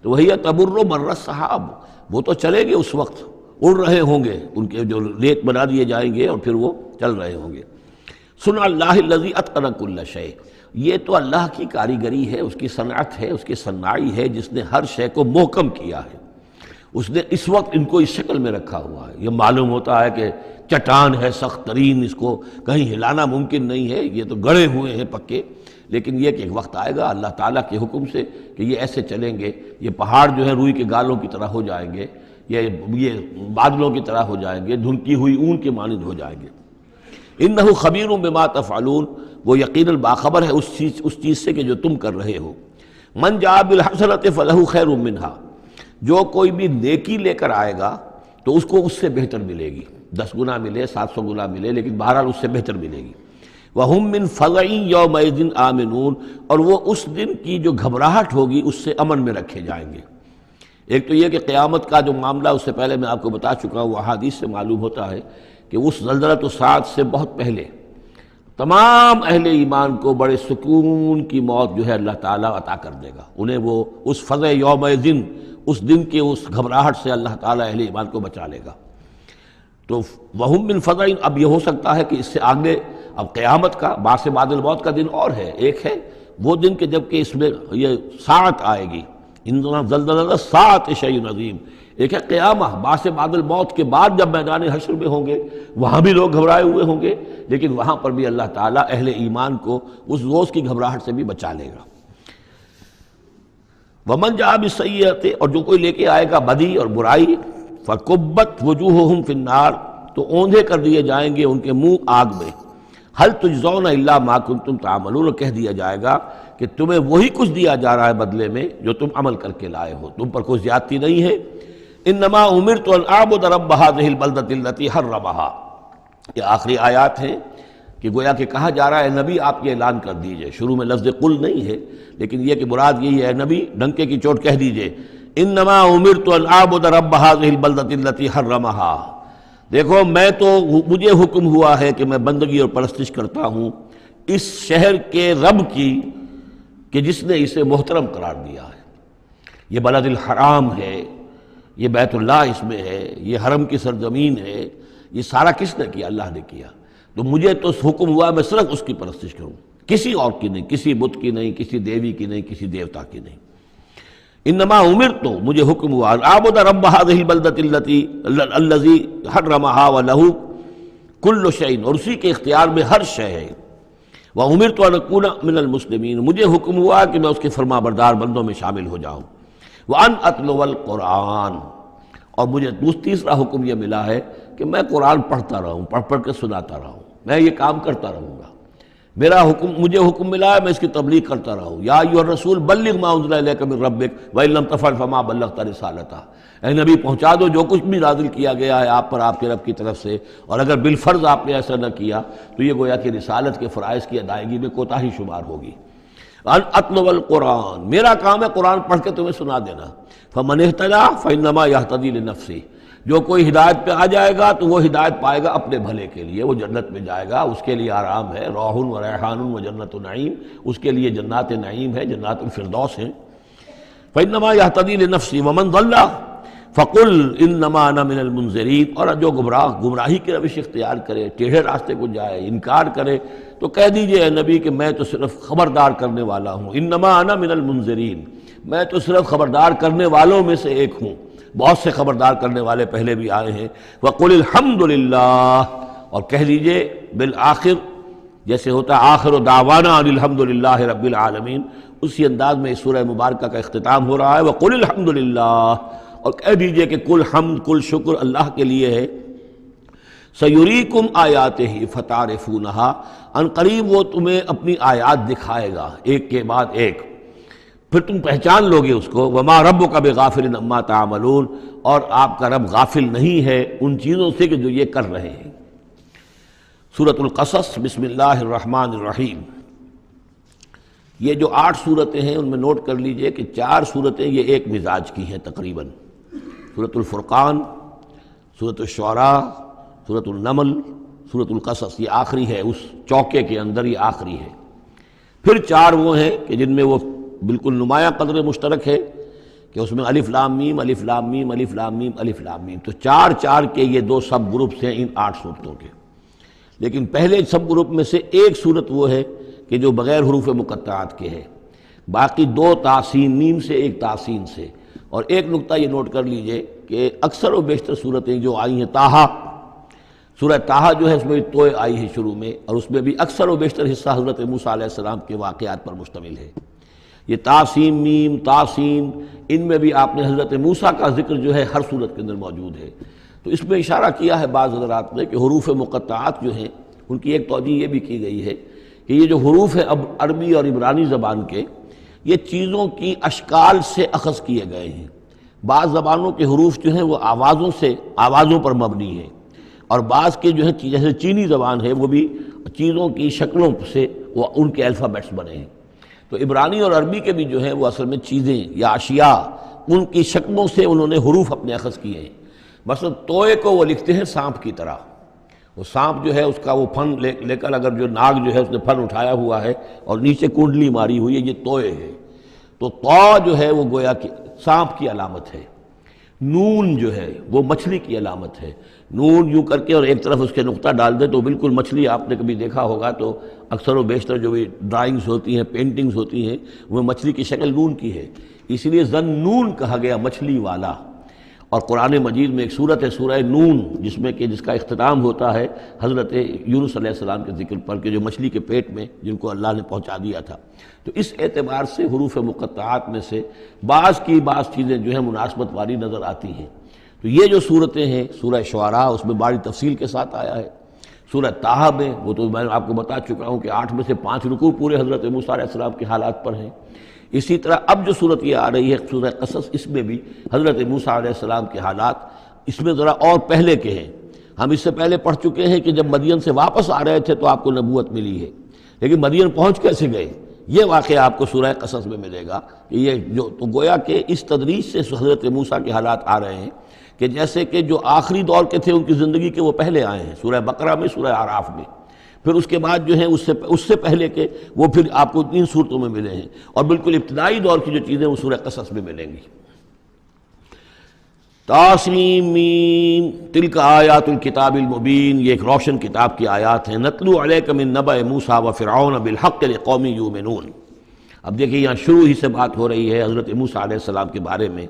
[SPEAKER 2] تو وہی تمر مر السحاب، وہ تو چلیں گے، اس وقت اڑ رہے ہوں گے، ان کے جو ریت بنا دیے جائیں گے اور پھر وہ چل رہے ہوں گے. صنع اللہ الذی اتقن کل شیء، یہ تو اللہ کی کاریگری ہے، اس کی صنعت ہے، اس کی صنائی ہے، جس نے ہر شے کو محکم کیا ہے. اس نے اس وقت ان کو اس شکل میں رکھا ہوا ہے. یہ معلوم ہوتا ہے کہ چٹان ہے سخت ترین، اس کو کہیں ہلانا ممکن نہیں ہے، یہ تو گڑے ہوئے ہیں پکے. لیکن یہ کہ ایک وقت آئے گا اللہ تعالیٰ کے حکم سے کہ یہ ایسے چلیں گے، یہ پہاڑ جو ہے روئی کے گالوں کی طرح ہو جائیں گے، یہ بادلوں کی طرح ہو جائیں گے، دھنکی ہوئی اون کے مانند ہو جائیں گے. انہ خبیر بما تفعلون، وہ یقیناً باخبر ہے اس چیز سے کہ جو تم کر رہے ہو. من جاء بالحسنۃ فلہ خیر منہا، جو کوئی بھی نیکی لے کر آئے گا تو اس کو اس سے بہتر ملے گی، 10 گنا ملے، 700 گنا ملے، لیکن بہرحال اس سے بہتر ملے گی. وَهُم مِّن فَزَعٍ يَوْمَئِذٍ آمِنُونَ، اور وہ اس دن کی جو گھبراہٹ ہوگی اس سے امن میں رکھے جائیں گے. ایک تو یہ کہ قیامت کا جو معاملہ، اس سے پہلے میں آپ کو بتا چکا ہوں، احادیث سے معلوم ہوتا ہے کہ اس زلزلۃ الساعۃ سے بہت پہلے تمام اہل ایمان کو بڑے سکون کی موت جو ہے اللہ تعالیٰ عطا کر دے گا. انہیں وہ اس فزع یومئذ، اس دن کے اس گھبراہٹ سے اللہ تعالیٰ اہل ایمان کو بچا لے گا. تو وَهُم مِّن فَزَعٍ، اب یہ ہو سکتا ہے کہ اس سے آگے اب قیامت کا باعث بعد الموت کا دن اور ہے. ایک ہے وہ دن کہ جب کہ اس میں یہ ساعت آئے گی، اِنَّ زَلْزَلَةَ السَّاعَةِ شَیْءٌ عَظِیمٌ، ایک ہے قیامہ، بعث بعد الموت کے بعد جب میدان حشر میں ہوں گے وہاں بھی لوگ گھبرائے ہوئے ہوں گے، لیکن وہاں پر بھی اللہ تعالیٰ اہل ایمان کو اس روز کی گھبراہٹ سے بھی بچا لے گا۔ ومن جاء بالسیئۃ، اور جو کوئی لے کے آئے گا بدی اور برائی، فکبت وجوہہم فی النار، تو اوندھے کر دیے جائیں گے ان کے منہ آگ میں۔ ہل تجزون الا ما کنتم تعملون، کہہ دیا جائے گا کہ تمہیں وہی کچھ دیا جا رہا ہے بدلے میں جو تم عمل کر کے لائے ہو، تم پر کوئی زیادتی نہیں ہے۔ انما امرت ان اعبد رب هذه البلدۃ التي حرمها، یہ آخری آیات ہیں کہ گویا کہ کہا جا رہا ہے نبی آپ یہ اعلان کر دیجئے، شروع میں لفظ قل نہیں ہے لیکن یہ کہ مراد یہی ہے نبی ڈنکے کی چوٹ کہہ دیجئے انما امرت ان اعبد رب هذه البلدۃ التي حرمها، دیکھو میں تو مجھے حکم ہوا ہے کہ میں بندگی اور پرستش کرتا ہوں اس شہر کے رب کی کہ جس نے اسے محترم قرار دیا ہے۔ یہ بلد الحرام ہے، یہ بیت اللہ اس میں ہے، یہ حرم کی سرزمین ہے، یہ سارا کس نے کیا؟ اللہ نے کیا۔ تو مجھے تو حکم ہوا میں صرف اس کی پرستش کروں، کسی اور کی نہیں، کسی بت کی نہیں، کسی دیوی کی نہیں، کسی دیوتا کی نہیں۔ انما امرت، مجھے حکم ہوا اعبد رب هذه البلدۃ الذی حرمها وله کل شیء، اور اسی کے اختیار میں ہر شے ہے۔ وامرت ان اکون من المسلمین، مجھے حکم ہوا کہ میں اس کے فرما بردار بندوں میں شامل ہو جاؤں۔ وان اتلو القرآن، اور مجھے تیسرا حکم یہ ملا ہے کہ میں قرآن پڑھتا رہوں، پڑھ کے سناتا رہوں، میں یہ کام کرتا رہوں گا۔ میرا حکم، مجھے حکم ملا ہے میں اس کی تبلیغ کرتا رہوں۔ یا ایھا الرسول بلغ ما انزل الیک من ربک وان لم تفعل فما بلغت رسالتہ، اے نبی پہنچا دو جو کچھ بھی نازل کیا گیا ہے آپ پر آپ کے رب کی طرف سے، اور اگر بالفرض آپ نے ایسا نہ کیا تو یہ گویا کہ رسالت کے فرائض کی ادائیگی میں کوتاہی شمار ہوگی۔ ان اتلو القرآن، میرا کام ہے قرآن پڑھ کے تمہیں سنا دینا۔ فمن اہتدی فانما یہتدی لنفسہ، جو کوئی ہدایت پہ آ جائے گا تو وہ ہدایت پائے گا اپنے بھلے کے لیے، وہ جنت میں جائے گا، اس کے لیے آرام ہے، روح و ریحان و جنت نعیم، اس کے لیے جنات نعیم ہے، جنات الفردوس ہیں۔ فانما یہتدی لنفسہ ومن ضل فقل انما انا من المنذرین، اور جو گمراہی کی روش اختیار کرے، ٹیڑھے راستے کو جائے، انکار کرے، تو کہہ دیجئے اے نبی کہ میں تو صرف خبردار کرنے والا ہوں، انما انا من المنذرین، میں تو صرف خبردار کرنے والوں میں سے ایک ہوں، بہت سے خبردار کرنے والے پہلے بھی آئے ہیں۔ وقل الحمد للہ، اور کہہ دیجئے بالآخر، جیسے ہوتا ہے آخر دعوانا ان الحمد للہ رب العالمین، اسی انداز میں اس سورہ مبارکہ کا اختتام ہو رہا ہے۔ وقل الحمد للہ، اور کہہ دیجئے کہ کل حمد کل شکر اللہ کے لیے ہے۔ سیریکم آیاتہ فتعرفونہا، ان قریب وہ تمہیں اپنی آیات دکھائے گا ایک کے بعد ایک، پھر تم پہچان لوگے اس کو۔ وما ربک بغافل عما تعملون، اور آپ کا رب غافل نہیں ہے ان چیزوں سے کہ جو یہ کر رہے ہیں۔ سورۃ القصص، بسم اللہ الرحمن الرحیم۔ یہ جو 8 صورتیں ہیں ان میں نوٹ کر لیجئے کہ 4 صورتیں یہ ایک مزاج کی ہیں تقریباً، سورۃ الفرقان، سورۃ الشعراء، سورۃ النمل، سورۃ القصص، یہ آخری ہے اس چوکے کے اندر، یہ آخری ہے۔ پھر 4 وہ ہیں کہ جن میں وہ بالکل نمایاں قدر مشترک ہے کہ اس میں الف لام میم الف لام میم الف لام میم الف لام میم، تو 4 کے یہ 2 سب گروپس ہیں ان 8 صورتوں کے۔ لیکن پہلے سب گروپ میں سے ایک صورت وہ ہے کہ جو بغیر حروف مقطعات کے ہے، باقی 2 تاسین میم سے، ایک تاسین سے۔ اور ایک نقطہ یہ نوٹ کر لیجئے کہ اکثر و بیشتر صورتیں جو آئی ہیں، طٰہٰ، سورہ طٰہٰ جو ہے اس میں توئے آئی ہے شروع میں، اور اس میں بھی اکثر و بیشتر حصہ حضرت موسیٰ علیہ السلام کے واقعات پر مشتمل ہے۔ یہ تاسین میم تاسین، ان میں بھی آپ نے حضرت موسیٰ کا ذکر جو ہے ہر صورت کے اندر موجود ہے۔ تو اس میں اشارہ کیا ہے بعض حضرات نے کہ حروف مقطعات جو ہیں ان کی ایک توجہ یہ بھی کی گئی ہے کہ یہ جو حروف ہیں اب عربی اور عبرانی زبان کے، یہ چیزوں کی اشکال سے اخذ کیے گئے ہیں۔ بعض زبانوں کے حروف جو ہیں وہ آوازوں پر مبنی ہیں، اور بعض کے جو ہے جیسے چینی زبان ہے وہ بھی چیزوں کی شکلوں سے وہ ان کے الفابیٹس بنے ہیں۔ تو عبرانی اور عربی کے بھی جو ہیں وہ اصل میں چیزیں یا اشیاء، ان کی شکلوں سے انہوں نے حروف اپنے اخذ کیے ہیں۔ مثلا توئے کو وہ لکھتے ہیں سانپ کی طرح، وہ سانپ جو ہے اس کا وہ پھن لے کر اگر جو ناگ جو ہے اس نے پھن اٹھایا ہوا ہے اور نیچے کنڈلی ماری ہوئی ہے، یہ توئے ہے۔ تو تو جو ہے وہ گویا کہ سانپ کی علامت ہے، نون جو ہے وہ مچھلی کی علامت ہے۔ نون یوں کر کے اور ایک طرف اس کے نقطہ ڈال دے تو بالکل مچھلی، آپ نے کبھی دیکھا ہوگا تو اکثر و بیشتر جو بھی ڈرائنگز ہوتی ہیں، پینٹنگز ہوتی ہیں، وہ مچھلی کی شکل نون کی ہے، اس لیے ذن نون کہا گیا، مچھلی والا۔ اور قرآن مجید میں ایک صورت ہے سورہ نون، جس کا اختتام ہوتا ہے حضرت یونس علیہ السلام کے ذکر پر، کہ جو مچھلی کے پیٹ میں جن کو اللہ نے پہنچا دیا تھا۔ تو اس اعتبار سے حروف مقطعات میں سے بعض چیزیں جو ہیں مناسبت والی نظر آتی ہیں۔ تو یہ جو صورتیں ہیں، سورہ شعراء اس میں بڑی تفصیل کے ساتھ آیا ہے، سورہ طٰہٰ میں وہ تو میں آپ کو بتا چکا ہوں کہ 8 میں سے 5 رکوع پورے حضرت موسیٰ علیہ السلام کے حالات پر ہیں۔ اسی طرح اب جو صورت یہ آ رہی ہے سورہ قصص، اس میں بھی حضرت موسیٰ علیہ السلام کے حالات اس میں ذرا اور پہلے کے ہیں۔ ہم اس سے پہلے پڑھ چکے ہیں کہ جب مدین سے واپس آ رہے تھے تو آپ کو نبوت ملی ہے، لیکن مدین پہنچ کیسے گئے، یہ واقعہ آپ کو سورہ قصص میں ملے گا کہ یہ جو تو گویا کہ اس تدریج سے حضرت موسیٰ کے حالات آ رہے ہیں کہ جیسے کہ جو آخری دور کے تھے ان کی زندگی کے وہ پہلے آئے ہیں، سورہ بقرہ میں، سورہ اعراف میں، پھر اس کے بعد جو ہیں اس سے پہلے کے وہ پھر آپ کو 3 صورتوں میں ملے ہیں، اور بالکل ابتدائی دور کی جو چیزیں وہ سورہ قصص میں ملیں گی۔ طاسیم میم تلک آیات الکتاب المبین، یہ ایک روشن کتاب کی آیات ہیں۔ نتلو علیک من نبأ موسیٰ وفرعون بالحق لقوم یؤمنون۔ اب دیکھیں یہاں شروع ہی سے بات ہو رہی ہے حضرت موسیٰ علیہ السلام کے بارے میں۔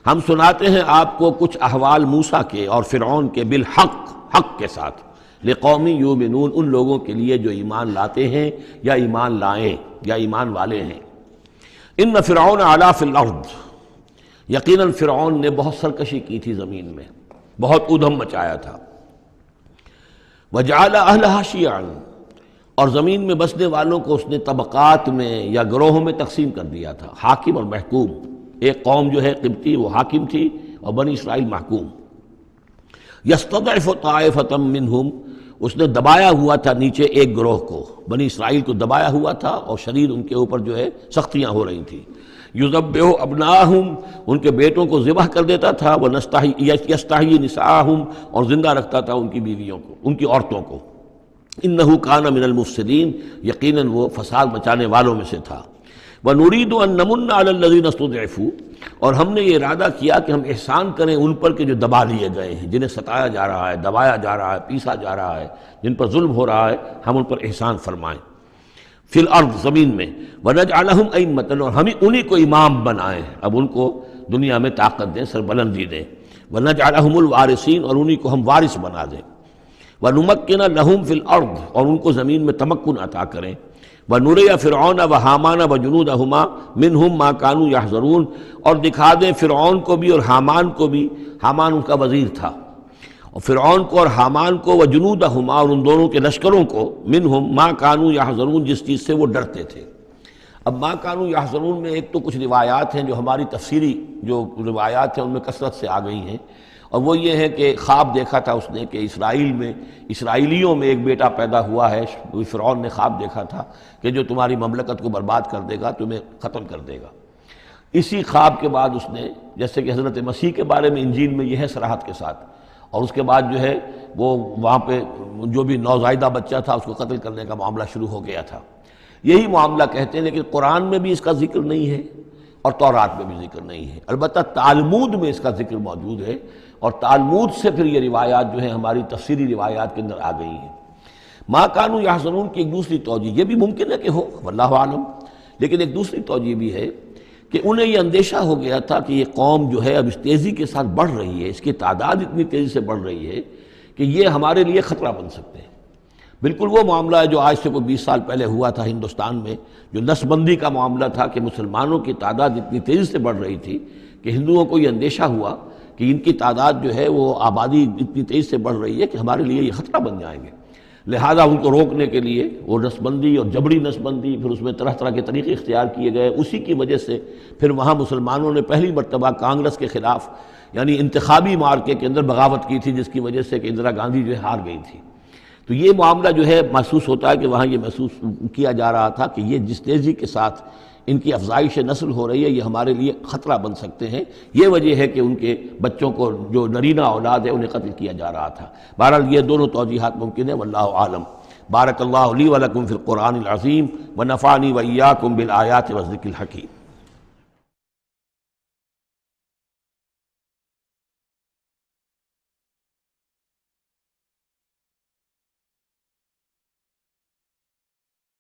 [SPEAKER 2] ہم سناتے ہیں آپ کو کچھ احوال موسیٰ کے اور فرعون کے بالحق، حق کے ساتھ، لقوم یؤمنون، ان لوگوں کے لیے جو ایمان لاتے ہیں یا ایمان لائیں یا ایمان والے ہیں۔ ان فرعون علا فی الارض، یقیناً فرعون نے بہت سرکشی کی تھی زمین میں، بہت ادھم مچایا تھا۔ وجعل اہلہا شیعا، اور زمین میں بسنے والوں کو اس نے طبقات میں یا گروہوں میں تقسیم کر دیا تھا، حاکم اور محکوم۔ ایک قوم جو ہے قبطی وہ حاکم تھی اور بنی اسرائیل محکوم۔ یستضعف طائفۃ منہم، اس نے دبایا ہوا تھا نیچے ایک گروہ کو، بنی اسرائیل کو دبایا ہوا تھا اور شدید ان کے اوپر جو ہے سختیاں ہو رہی تھیں۔ یذبح ابناہم، ان کے بیٹوں کو ذبح کر دیتا تھا، یستحیی نساءہم، اور زندہ رکھتا تھا ان کی بیویوں کو، ان کی عورتوں کو۔ انہ کان من المفسدین، یقیناً وہ فساد مچانے والوں میں سے تھا۔ وَنُرِيدُ أَن نَّمُنَّ عَلَى الَّذِينَ اسْتُضْعِفُوا، اور ہم نے یہ ارادہ کیا کہ ہم احسان کریں ان پر کہ جو دبا لیے گئے ہیں، جنہیں ستایا جا رہا ہے، دبایا جا رہا ہے، پیسا جا رہا ہے، جن پر ظلم ہو رہا ہے، ہم ان پر احسان فرمائیں۔ فی الارض، زمین میں، وَنَجْعَلَهُمْ أَئِمَّةً، اور ہم انہی کو امام بنائیں، اب ان کو دنیا میں طاقت دیں، سربلندی دیں۔ وَنَجْعَلَهُمُ الْوَارِثِينَ، اور انہی کو ہم وارث بنا دیں۔ وَنُمَكِّنَ لَهُمْ فِي الْأَرْضِ، اور ان کو زمین میں تمکن عطا کریں۔ وَنُرِيَ فِرْعَوْنَ وَحَامَانَ وَجُنُودَهُمَا مِنْهُمْ مَا كَانُوا يَحْذَرُونَ، اور دکھا دیں فرعون کو بھی اور حامان کو بھی، حامان ان کا وزیر تھا، اور فرعون کو اور حامان کو، وجنودہما، اور ان دونوں کے لشکروں کو، منہم ما کانوا یحذرون، جس چیز سے وہ ڈرتے تھے۔ اب ما کانوا یحذرون میں ایک تو کچھ روایات ہیں جو ہماری تفسیری جو روایات ہیں ان میں کثرت سے آ گئی ہیں، اور وہ یہ ہے کہ خواب دیکھا تھا اس نے کہ اسرائیلیوں میں ایک بیٹا پیدا ہوا ہے، فرعون نے خواب دیکھا تھا کہ جو تمہاری مملکت کو برباد کر دے گا، تمہیں ختم کر دے گا۔ اسی خواب کے بعد اس نے، جیسے کہ حضرت مسیح کے بارے میں انجیل میں یہ ہے صراحت کے ساتھ، اور اس کے بعد جو ہے وہ وہاں پہ جو بھی نوزائیدہ بچہ تھا اس کو قتل کرنے کا معاملہ شروع ہو گیا تھا۔ یہی معاملہ کہتے ہیں، لیکن قرآن میں بھی اس کا ذکر نہیں ہے اور تورات میں بھی ذکر نہیں ہے، البتہ تالمود میں اس کا ذکر موجود ہے، اور تالمود سے پھر یہ روایات جو ہیں ہماری تفسیری روایات کے اندر آ گئی ہیں۔ ما کانوا یحذرون کی ایک دوسری توجہ یہ بھی ممکن ہے کہ ہو، واللہ عالم، لیکن ایک دوسری توجہ بھی ہے کہ انہیں یہ اندیشہ ہو گیا تھا کہ یہ قوم جو ہے اب اس تیزی کے ساتھ بڑھ رہی ہے، اس کی تعداد اتنی تیزی سے بڑھ رہی ہے کہ یہ ہمارے لیے خطرہ بن سکتے ہیں۔ بالکل وہ معاملہ ہے جو آج سے کوئی 20 سال پہلے ہوا تھا ہندوستان میں، جو نسل بندی کا معاملہ تھا کہ مسلمانوں کی تعداد اتنی تیزی سے بڑھ رہی تھی کہ ہندوؤں کو یہ اندیشہ ہوا کہ ان کی تعداد جو ہے وہ آبادی اتنی تیزی سے بڑھ رہی ہے کہ ہمارے لیے یہ خطرہ بن جائیں گے، لہذا ان کو روکنے کے لیے وہ نسل بندی اور جبری نسل بندی، پھر اس میں طرح طرح کے طریقے اختیار کیے گئے۔ اسی کی وجہ سے پھر وہاں مسلمانوں نے پہلی مرتبہ کانگریس کے خلاف یعنی انتخابی مارکے کے اندر بغاوت کی تھی، جس کی وجہ سے کہ اندرا گاندھی جو ہے ہار گئی تھی۔ تو یہ معاملہ جو ہے محسوس ہوتا ہے کہ وہاں یہ محسوس کیا جا رہا تھا کہ یہ جس تیزی کے ساتھ ان کی افزائش نسل ہو رہی ہے یہ ہمارے لیے خطرہ بن سکتے ہیں۔ یہ وجہ ہے کہ ان کے بچوں کو جو نرینہ اولاد ہے انہیں قتل کیا جا رہا تھا۔ بہرحال یہ دونوں توجیحات ممکن ہے، واللہ عالم۔ بارک اللہ لی ولکم فی القرآن العظیم ونفعنی وإیاکم بالآیات والذکر الحکیم۔